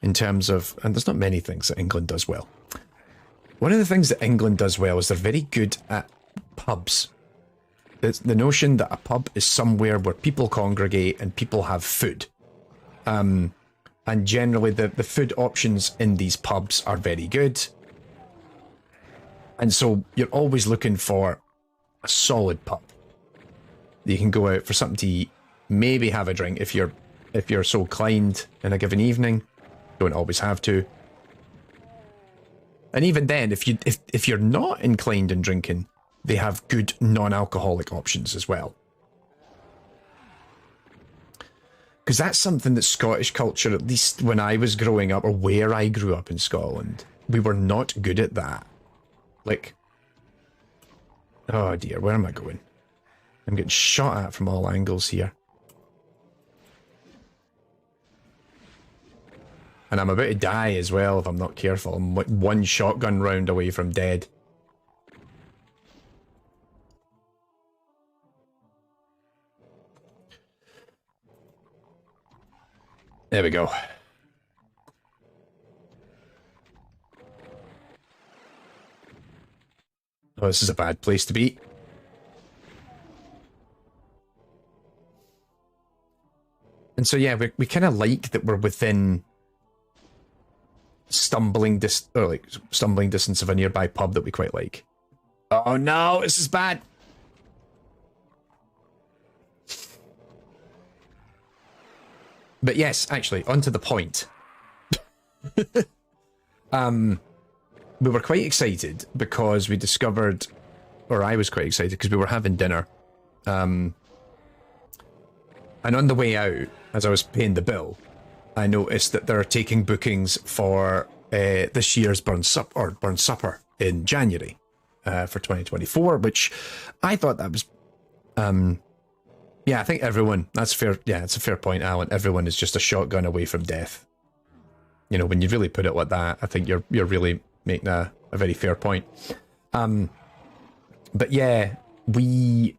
in terms of, and there's not many things that England does well, one of the things that England does well is they're very good at pubs. It's the notion that a pub is somewhere where people congregate and people have food. And generally the food options in these pubs are very good. And so you're always looking for a solid pub. You can go out for something to eat, maybe have a drink if you're if you're so inclined in a given evening. Don't always have to. And even then, if you're not inclined in drinking, they have good non-alcoholic options as well. Because that's something that Scottish culture, at least when I was growing up, or where I grew up in Scotland, we were not good at that. Like, oh dear, where am I going? I'm getting shot at from all angles here. And I'm about to die as well if I'm not careful. I'm like one shotgun round away from dead. There we go. Oh, this is a bad place to be. And so yeah, we kind of like that we're within stumbling distance of a nearby pub that we quite like. Oh no, this is bad. But yes, actually, onto the point. We were quite excited because we discovered, or I was quite excited because we were having dinner. And on the way out, as I was paying the bill, I noticed that they're taking bookings for this year's Burn Supper in January for 2024, which I thought that was, yeah, I think everyone, that's fair. Yeah, it's a fair point, Alan. Everyone is just a shotgun away from death. You know, when you really put it like that, I think you're really making a very fair point. But yeah, we...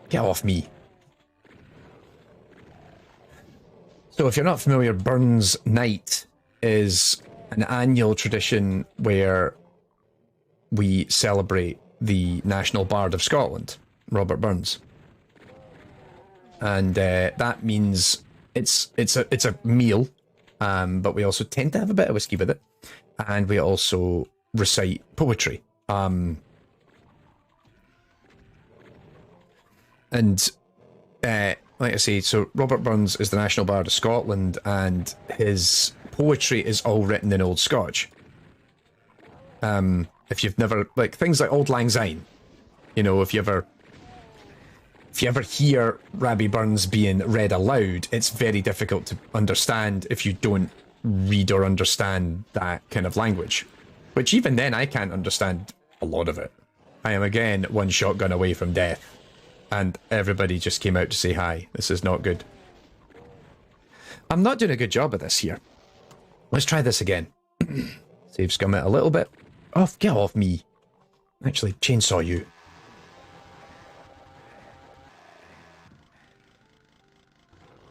Get off me. So if you're not familiar, Burns Night is an annual tradition where we celebrate the National Bard of Scotland, Robert Burns. And that means it's a meal, but we also tend to have a bit of whiskey with it, and we also recite poetry. Like I say, so Robert Burns is the National Bard of Scotland, and his poetry is all written in Old Scotch. If you've never, like, things like Auld Lang Syne, you know, if you ever hear Rabbie Burns being read aloud, it's very difficult to understand if you don't read or understand that kind of language. Which even then, I can't understand a lot of it. I am again one shotgun away from death. And everybody just came out to say hi. This is not good. I'm not doing a good job of this here. Let's try this again. Save scum it a little bit. Oh, get off me. Actually, chainsaw you.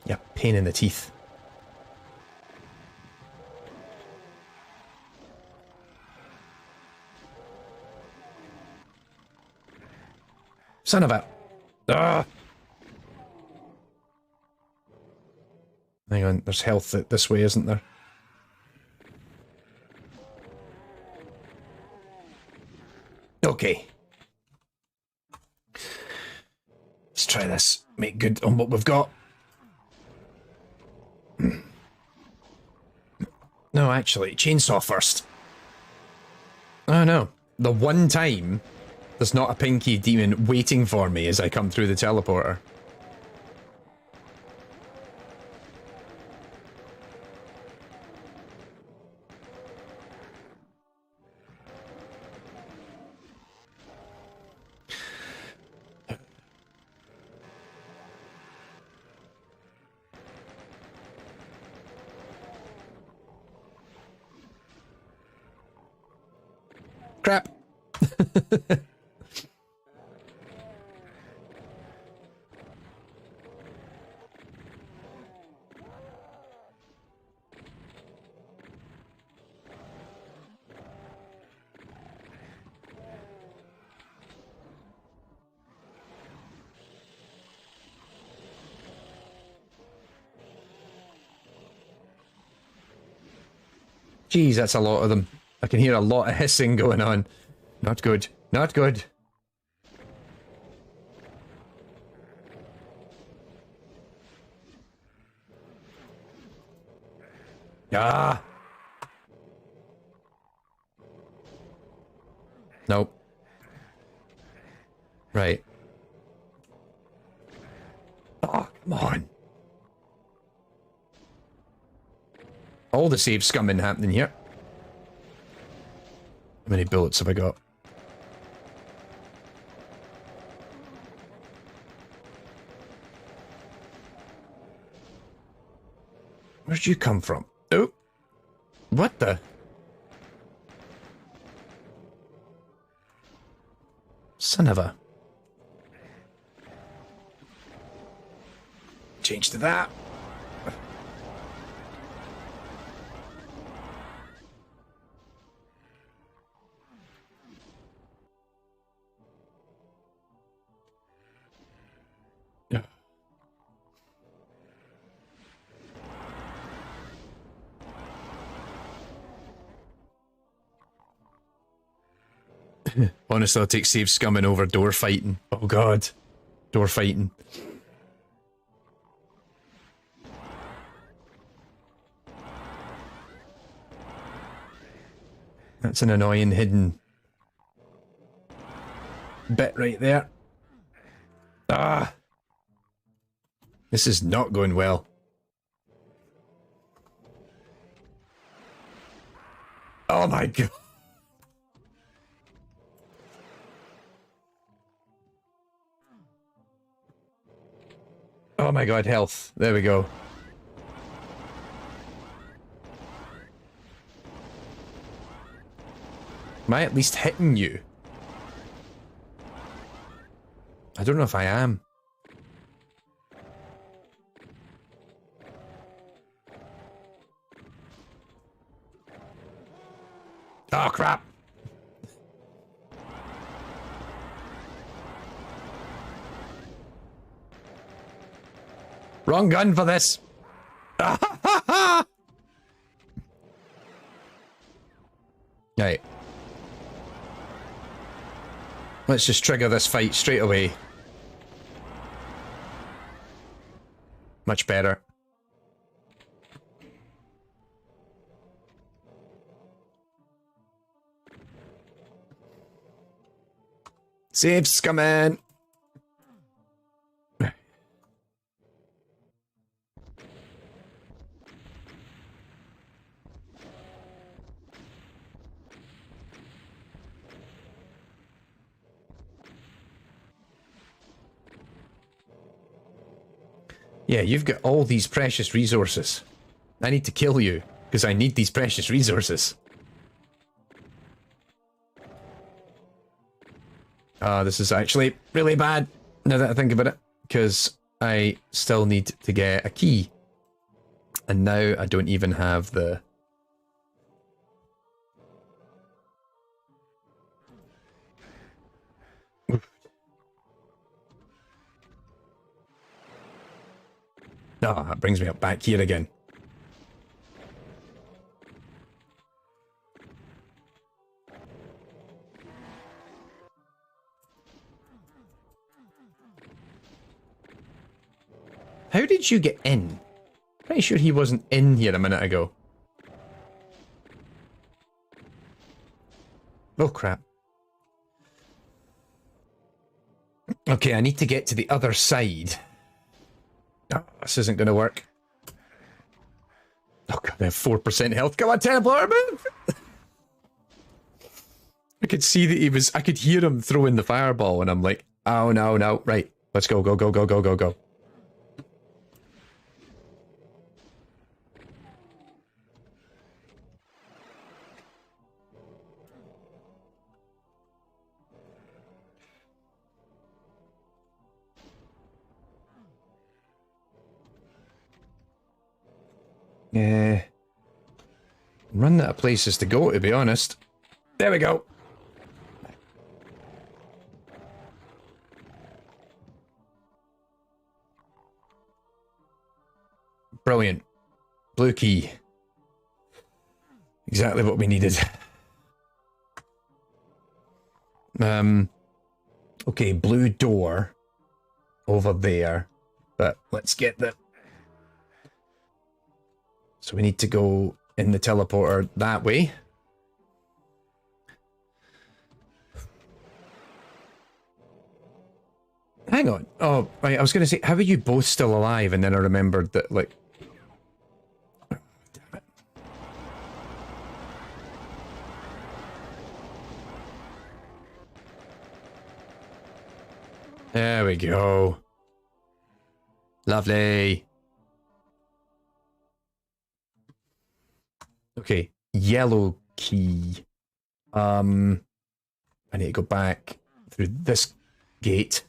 Yeah, pain in the teeth. Son of a... Ah! Hang on, there's health this way, isn't there? Okay. Let's try this. Make good on what we've got. No, actually, chainsaw first. Oh no. The one time there's not a pinky demon waiting for me as I come through the teleporter. Crap. Jeez, that's a lot of them. I can hear a lot of hissing going on. Not good. Not good. Ah! Nope. Right. Oh, come on. All the save scumming happening here. How many bullets have I got? Where'd you come from? Oh. What the? Son of a... Change to that. Honestly, I'll take save scumming over door fighting. Oh god. Door fighting. That's an annoying hidden bit right there. Ah! This is not going well. Oh my god. Oh my god, health. There we go. Am I at least hitting you? I don't know if I am. Oh crap! Wrong gun for this! Right. Let's just trigger this fight straight away. Much better. Save scumming! Yeah, you've got all these precious resources. I need to kill you, because I need these precious resources. This is actually really bad, now that I think about it, because I still need to get a key. And now I don't even have the... Oh, that brings me up back here again. How did you get in? Pretty sure he wasn't in here a minute ago. Oh crap. Okay, I need to get to the other side. Oh, this isn't going to work. Oh god, I have 4% health. Come on, Templar, move! I could see that he was... I could hear him throwing the fireball, and I'm like, oh no, no. Right, let's go, go, go, go, go, go, go. Yeah. I'm running out of places to go, to be honest. There we go. Brilliant. Blue key. Exactly what we needed. Okay, blue door over there. But let's get the... So we need to go in the teleporter that way. Hang on. Oh, right, I was going to say, how are you both still alive? And then I remembered that, like... Oh, damn it. There we go. Lovely. Okay, yellow key. I need to go back through this gate.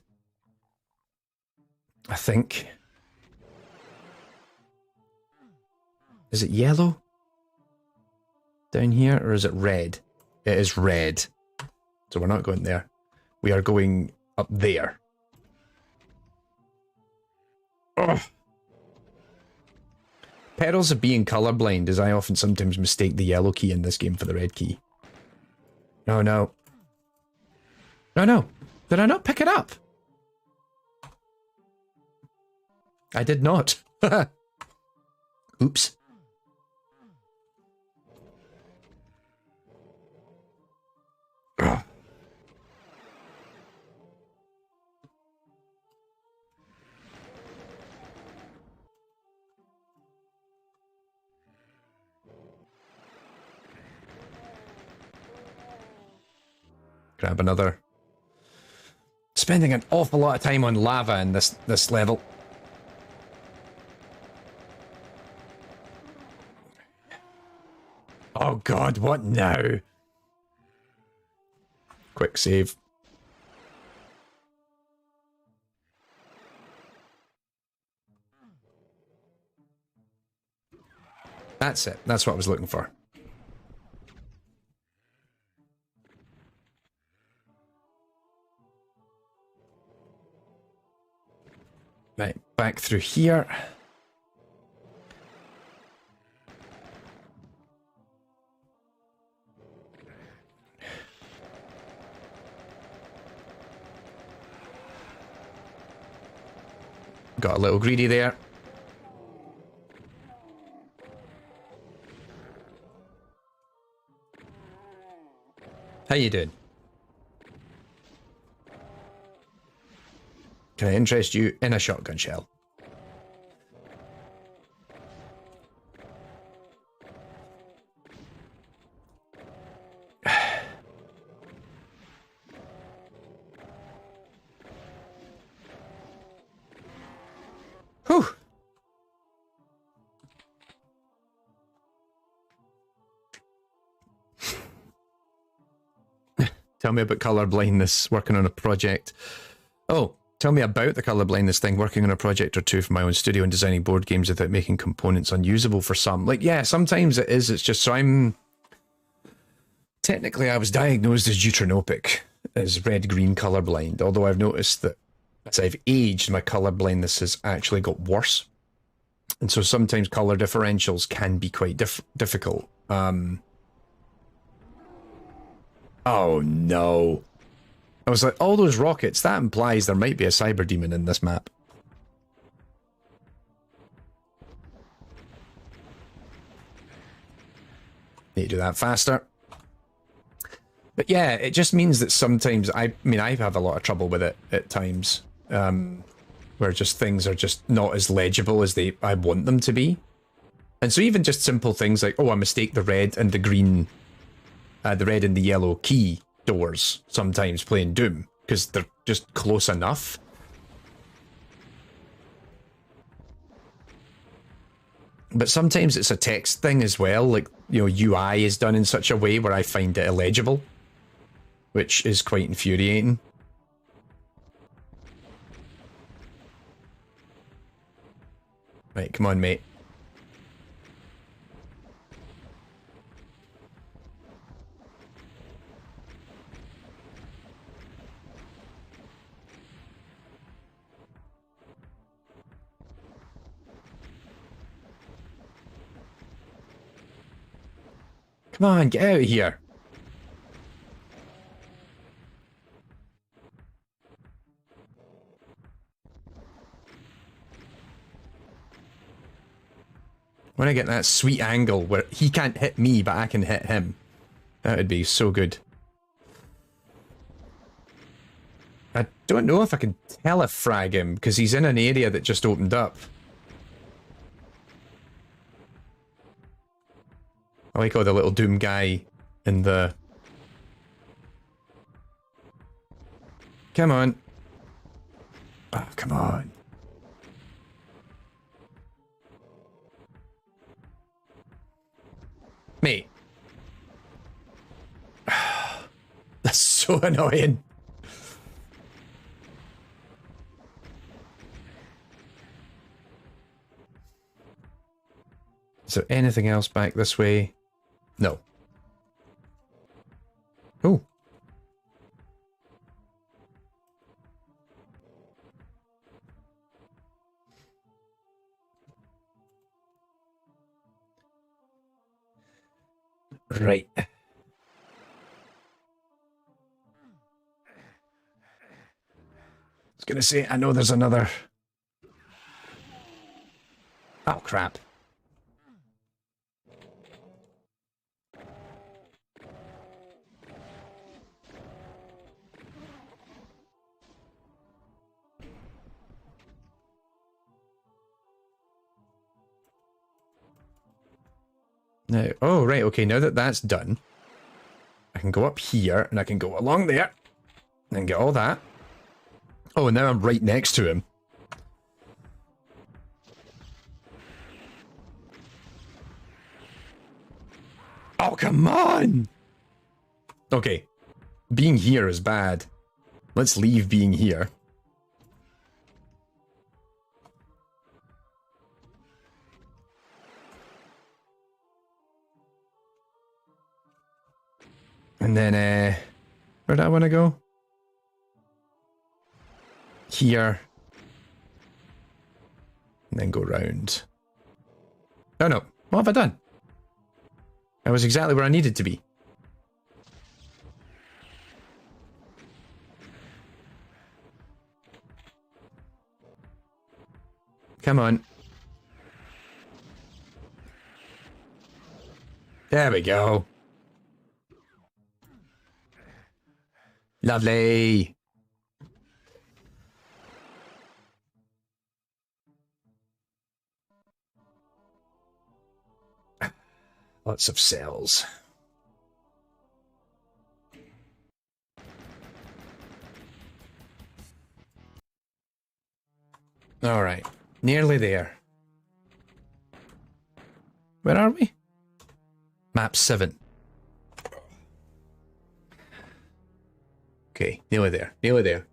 I think. Is it yellow? Down here, or is it red? It is red. So we're not going there. We are going up there. Ugh. Perils of being colorblind is I often sometimes mistake the yellow key in this game for the red key. No, no. No, no. Did I not pick it up? I did not. Oops. Ugh. Grab another. Spending an awful lot of time on lava in this level. Oh god, what now? Quick save. That's it. That's what I was looking for. Right, back through here. Got a little greedy there. How you doing? Can I interest you in a shotgun shell? Whew. Tell me about color blindness, working on a project. Oh, tell me about the color blindness thing, working on a project or two for my own studio and designing board games without making components unusable for some. Like, yeah, sometimes it is. It's just, so I'm... Technically, I was diagnosed as deuteranopic, as red-green colorblind, although I've noticed that as I've aged, my color blindness has actually got worse. And so sometimes color differentials can be quite difficult. Oh no. I was like, all those rockets, that implies there might be a cyber demon in this map. Need to do that faster. But yeah, it just means that sometimes, I mean, I have a lot of trouble with it at times. Where just things are just not as legible as I want them to be. And so even just simple things like, oh, I mistake the red and the green, the red and the yellow key doors sometimes playing Doom, because they're just close enough. But sometimes it's a text thing as well, like, you know, UI is done in such a way where I find it illegible, which is quite infuriating. Right, come on, mate. Come on, get out of here. When I get that sweet angle where he can't hit me, but I can hit him. That would be so good. I don't know if I can telefrag him, because he's in an area that just opened up. I like all the little Doom guy in the... Come on. Oh, come on. Mate. That's so annoying. Is there anything else back this way? No. Oh. Right. I was gonna say, I know there's another... Oh, crap. Now, oh, right, okay, now that that's done, I can go up here, and I can go along there, and get all that. Oh, and now I'm right next to him. Oh, come on! Okay, being here is bad. Let's leave being here. And then, where do I want to go? Here. And then go round. Oh no, what have I done? I was exactly where I needed to be. Come on. There we go. Lovely. Lots of cells. All right, nearly there. Where are we? Map 7. Okay, nearly there, nearly there.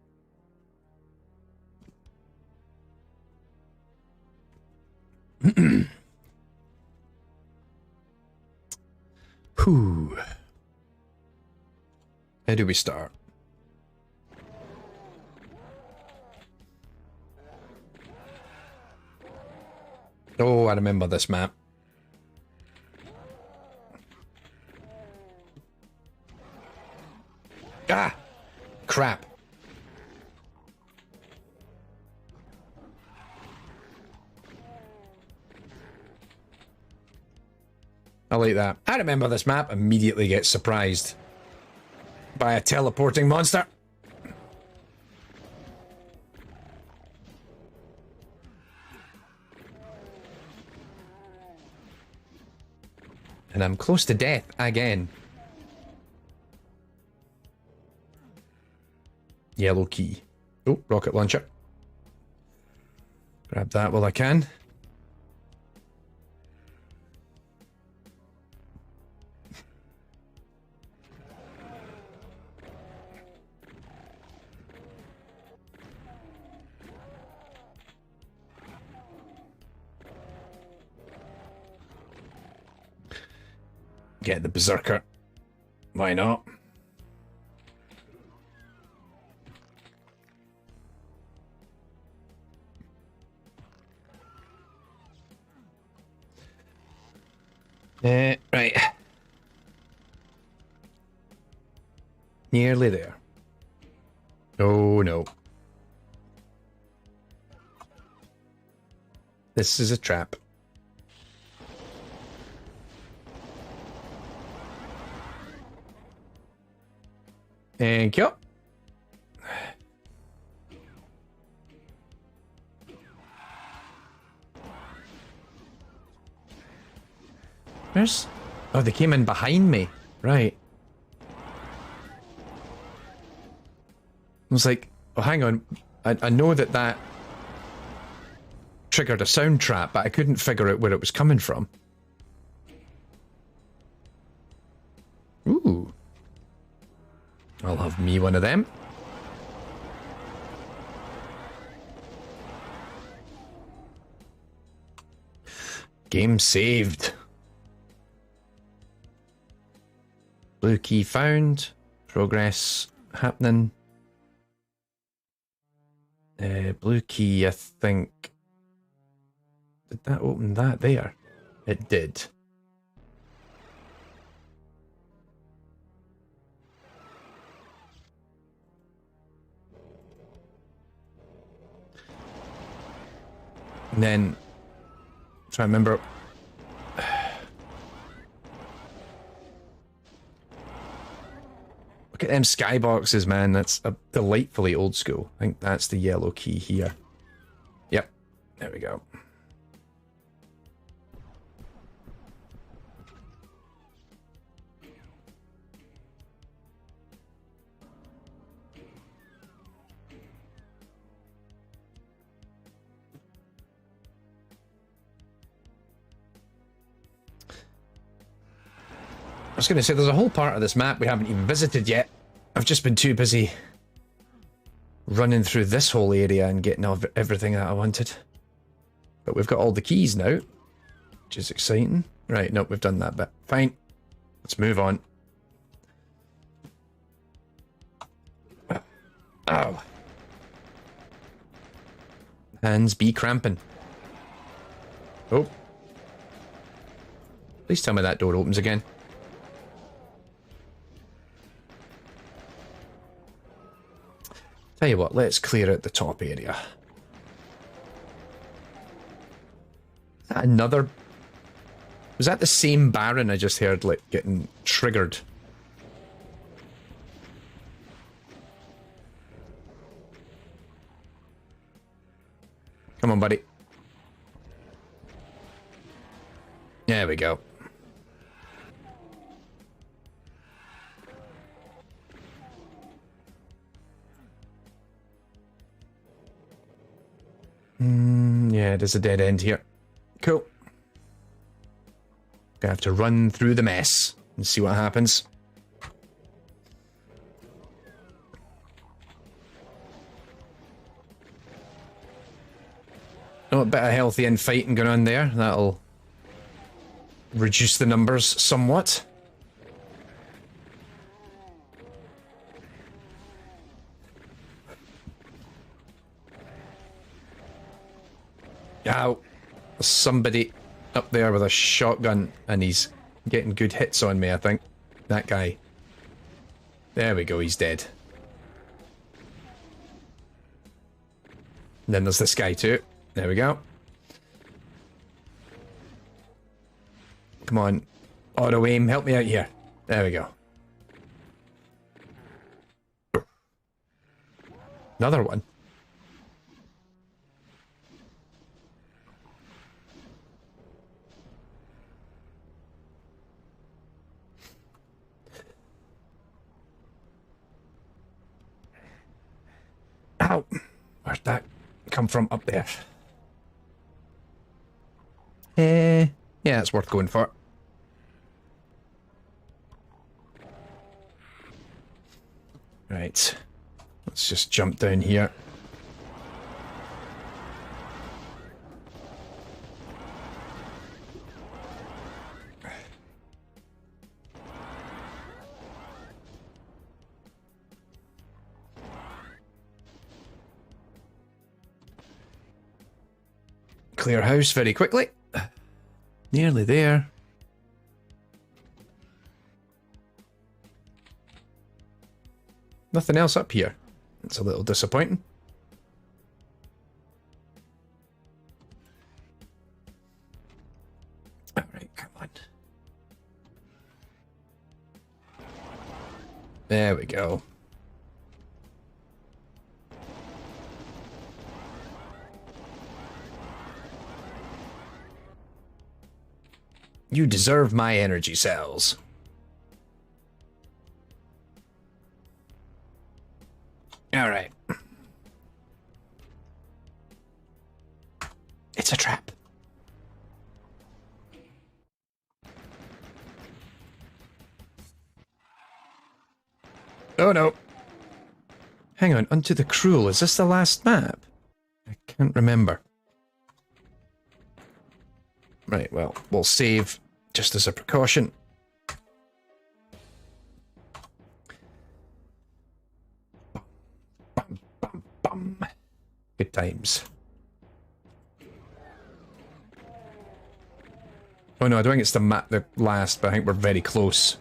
Whew. How do we start? Oh, I remember this map. Ah! Crap. I like that. I remember this map. Immediately gets surprised by a teleporting monster. And I'm close to death again. Yellow key. Oh, rocket launcher. Grab that while I can. Get the berserker. Why not? Right. Nearly there. Oh no. This is a trap. Thank you. Where's... Oh, they came in behind me. Right. I was like, oh, hang on. I know that triggered a sound trap, but I couldn't figure out where it was coming from. Ooh. I'll have me one of them. Game saved. Blue key found. Progress happening. Blue key, I think. Did that open that there? It did. And then, try to remember. Look at them skyboxes, man. That's a delightfully old school. I think that's the yellow key here. Yep. There we go. I was going to say, there's a whole part of this map we haven't even visited yet. I've just been too busy running through this whole area and getting everything that I wanted. But we've got all the keys now, which is exciting. Right, nope, we've done that bit. Fine. Let's move on. Ow. Hands be cramping. Oh. Please tell me that door opens again. Tell you what, let's clear out the top area. Is that another... Was that the same Baron I just heard, like, getting triggered? Come on, buddy. There we go. Yeah, there's a dead end here. Cool. Gonna have to run through the mess and see what happens. Oh, a bit of healthy infighting going on there. That'll reduce the numbers somewhat. Ow. There's somebody up there with a shotgun and he's getting good hits on me, I think. That guy. There we go, he's dead. And then there's this guy too. There we go. Come on. Auto aim, help me out here. There we go. Another one. Ow! Where'd that come from up there? Yeah, it's worth going for. Right. Let's just jump down here. Clear house very quickly. Nearly there. Nothing else up here. It's a little disappointing. Alright, come on. There we go. You deserve my energy cells. All right. It's a trap. Oh no. Hang on, Unto the Cruel. Is this the last map? I can't remember. Right, well, we'll save just as a precaution. Bum, bum, bum. Good times. Oh no, I don't think it's the last, but I think we're very close.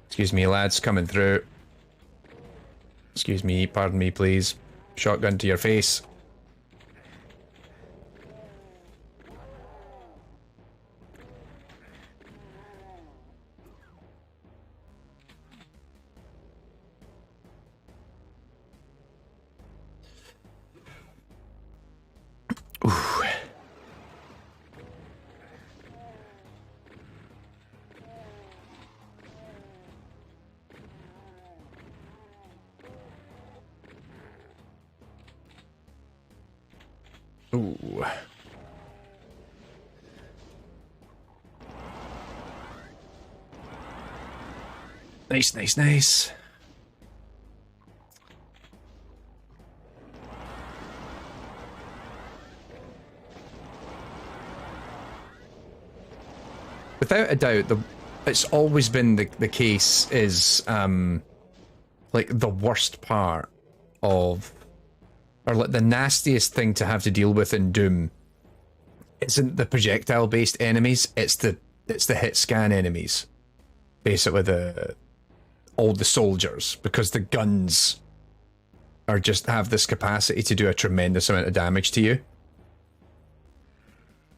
Excuse me, lads, coming through. Excuse me, pardon me, please. Shotgun to your face. Ooh. Ooh. Nice, nice, nice. Without a doubt, it's always been the case is like the worst part of, or like the nastiest thing to have to deal with in Doom isn't the projectile based enemies, it's the hit scan enemies. Basically all the soldiers, because the guns are just have this capacity to do a tremendous amount of damage to you.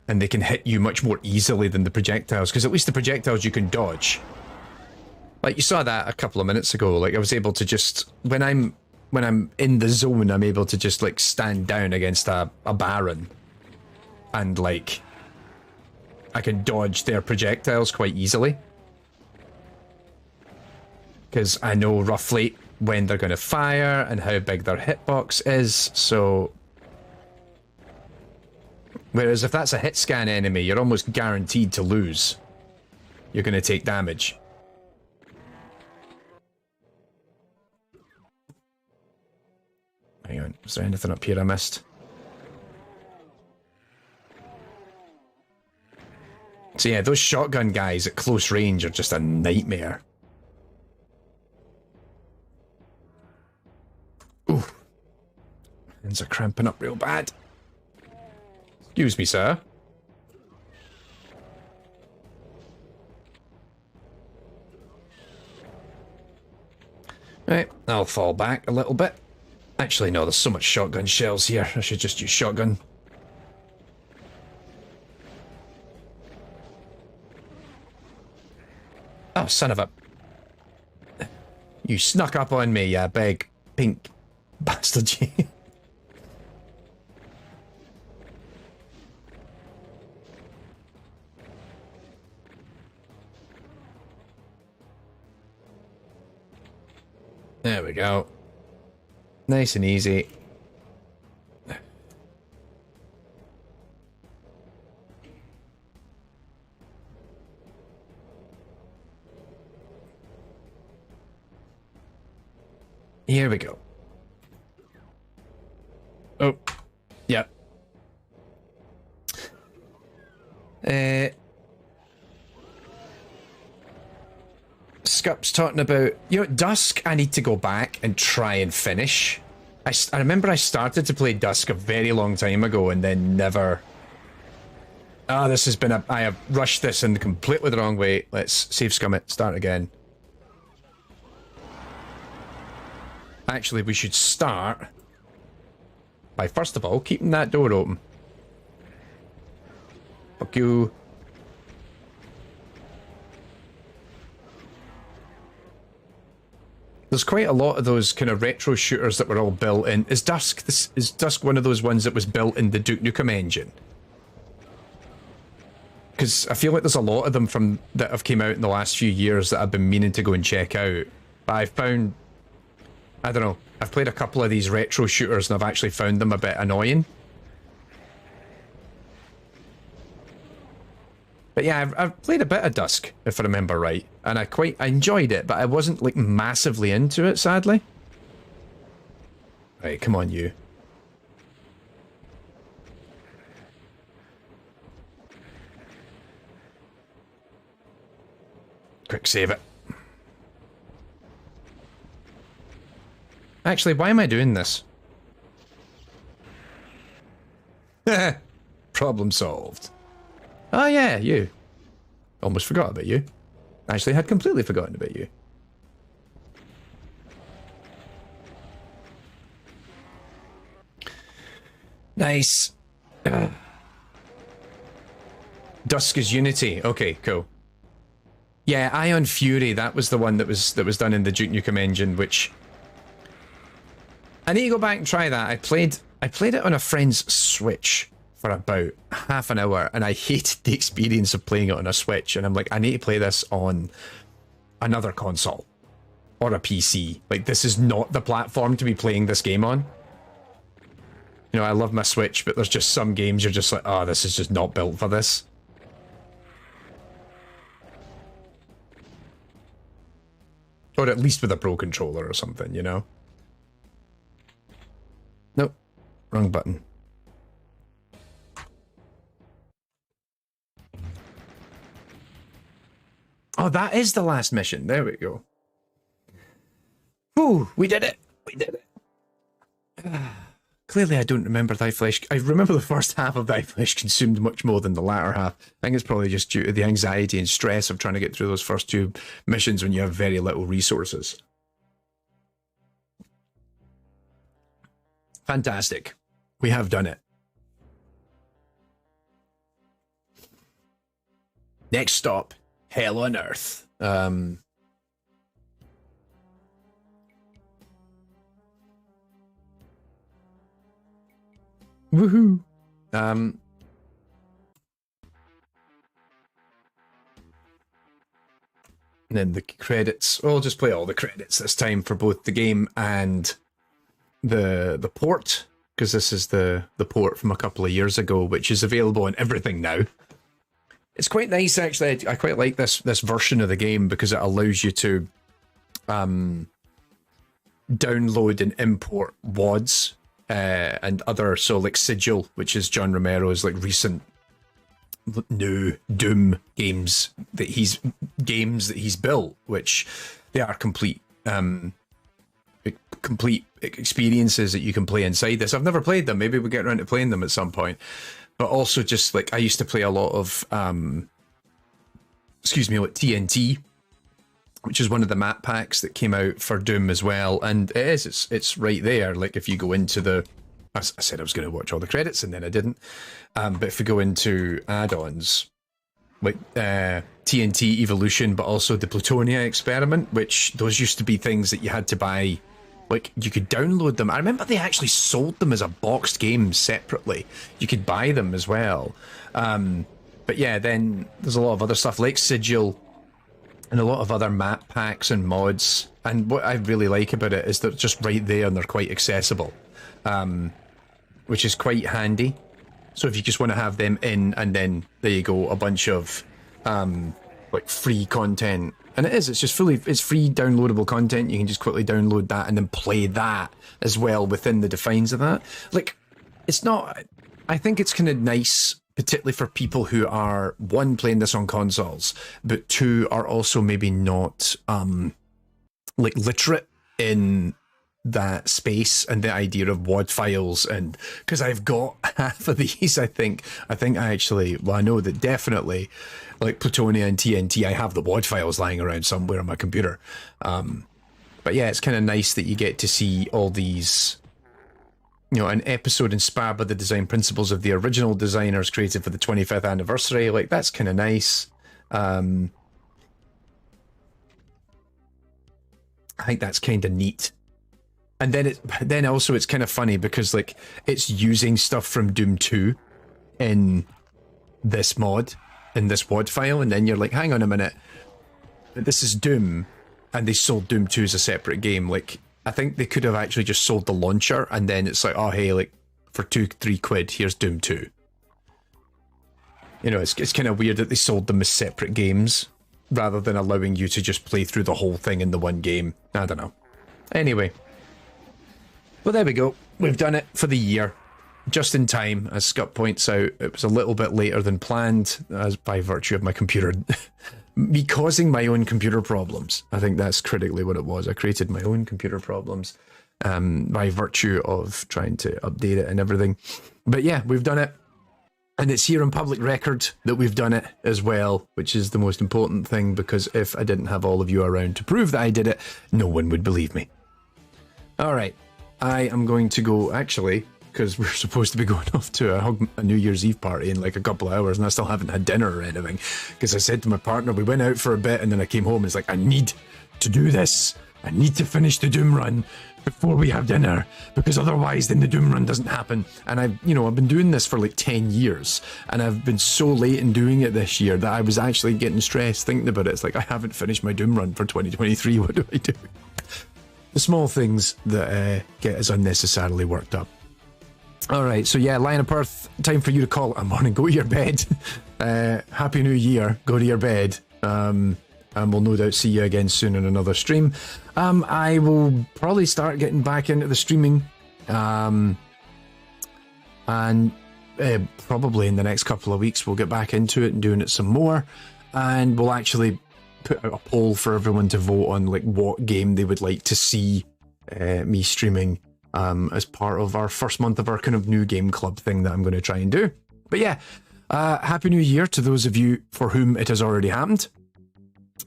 And they can hit you much more easily than the projectiles, because at least the projectiles you can dodge. Like you saw that a couple of minutes ago, like I was able to just, when I'm in the zone, I'm able to just like stand down against a Baron. And like, I can dodge their projectiles quite easily. Because I know roughly when they're going to fire and how big their hitbox is, so... Whereas if that's a hit scan enemy, you're almost guaranteed to lose. You're going to take damage. Hang on, is there anything up here I missed? So yeah, those shotgun guys at close range are just a nightmare. Ooh. Hands are cramping up real bad. Excuse me, sir. Right, I'll fall back a little bit. Actually, no, there's so much shotgun shells here. I should just use shotgun. Oh, son of a... You snuck up on me, you big pink bastard. There we go. Nice and easy. Here we go. Oh. Yep. Scup's talking about, you know, Dusk I need to go back and try and finish. I remember I started to play Dusk a very long time ago and then never... Ah, this has been a... I have rushed this in completely the wrong way. Let's save scum it, start again. Actually, we should start by, first of all, keeping that door open. Fuck you. There's quite a lot of those kind of retro shooters that were all built in. Is Dusk one of those ones that was built in the Duke Nukem engine? because I feel like there's a lot of them from that have came out in the last few years that I've been meaning to go and check out. But I've found, I don't know, I've played a couple of these retro shooters and I've actually found them a bit annoying. But yeah, I've played a bit of Dusk, if I remember right, and I enjoyed it, but I wasn't like massively into it, sadly. Right, come on, you. Quick save it. Actually, why am I doing this? Problem solved. Oh yeah, you. Almost forgot about you. Actually, had completely forgotten about you. Nice. Dusk is Unity. Okay, cool. Yeah, Ion Fury, that was the one that was done in the Duke Nukem engine, which I need to go back and try that. I played it on a friend's Switch for about half an hour, and I hated the experience of playing it on a Switch, and I'm like, I need to play this on another console or a PC. Like, this is not the platform to be playing this game on. You know, I love my Switch, but there's just some games you're just like, oh, this is just not built for this. Or at least with a Pro Controller or something, you know? Nope. Wrong button. Oh, that is the last mission. There we go. Whew, we did it. We did it. Clearly, I don't remember Thy Flesh. I remember the first half of Thy Flesh consumed much more than the latter half. I think it's probably just due to the anxiety and stress of trying to get through those first two missions when you have very little resources. Fantastic. We have done it. Next stop, Hell on Earth. Woohoo! And then the credits. I'll just play all the credits this time for both the game and the port, because this is the port from a couple of years ago, which is available on everything now. It's quite nice, actually. I quite like this version of the game because it allows you to download and import WADs. And other, so like Sigil, which is John Romero's like recent new Doom games that he's built, which they are complete experiences that you can play inside this. I've never played them. Maybe we'll get around to playing them at some point. But also just like I used to play a lot of like TNT, which is one of the map packs that came out for Doom as well, and it's right there. Like if you go into the, I said I was going to watch all the credits and then I didn't, but if you go into add-ons, like TNT Evolution, but also the Plutonia Experiment, which those used to be things that you had to buy, like you could download them. I remember they actually sold them as a boxed game separately. You could buy them as well. But yeah, then there's a lot of other stuff like Sigil, and a lot of other map packs and mods. And what I really like about it is they're just right there and they're quite accessible, which is quite handy. So if you just want to have them in, and then there you go, a bunch of like free content. And it's free downloadable content. You can just quickly download that and then play that as well within the defines of that. Like, it's not, I think it's kind of nice, particularly for people who are, one, playing this on consoles, but two, are also maybe not like literate in that space and the idea of WAD files. And because I've got half of these, I think I actually, well, I know that definitely, like Plutonia and TNT, I have the WAD files lying around somewhere on my computer. But yeah, it's kind of nice that you get to see all these, you know, an episode inspired by the design principles of the original designers created for the 25th anniversary. Like, that's kind of nice. I think that's kind of neat. And then also it's kind of funny because like it's using stuff from Doom 2 in this mod. in this WAD file, and then you're like, hang on a minute, this is Doom, and they sold Doom 2 as a separate game. Like, I think they could have actually just sold the launcher, and then it's like, oh hey, like for 2-3 quid, here's Doom 2. You know, it's kind of weird that they sold them as separate games rather than allowing you to just play through the whole thing in the one game. I don't know. Anyway. Well, there we go. We've done it for the year. Just in time, as Scott points out, it was a little bit later than planned, as by virtue of my computer, me causing my own computer problems. I think that's critically what it was. I created my own computer problems by virtue of trying to update it and everything. But yeah, we've done it. And it's here on public record that we've done it as well, which is the most important thing, because if I didn't have all of you around to prove that I did it, no one would believe me. All right, I am going to go, actually, because we're supposed to be going off to a New Year's Eve party in like a couple of hours, and I still haven't had dinner or anything, because I said to my partner, we went out for a bit, and then I came home and it's like, I need to do this. I need to finish the Doom run before we have dinner, because otherwise then the Doom run doesn't happen. And I've been doing this for like 10 years, and I've been so late in doing it this year that I was actually getting stressed thinking about it. It's like, I haven't finished my Doom run for 2023, what do I do? The small things that get us unnecessarily worked up. Alright, so yeah, Lion of Perth, time for you to call it a morning, go to your bed. Happy New Year, go to your bed. And we'll no doubt see you again soon in another stream. I will probably start getting back into the streaming. And probably in the next couple of weeks we'll get back into it and doing it some more. And we'll actually put out a poll for everyone to vote on like what game they would like to see me streaming as part of our first month of our kind of new game club thing that I'm going to try and do. But yeah, Happy New Year to those of you for whom it has already happened.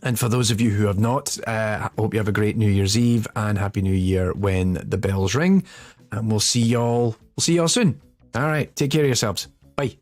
And for those of you who have not, I hope you have a great New Year's Eve and Happy New Year when the bells ring. And we'll see y'all soon. All right, take care of yourselves. Bye.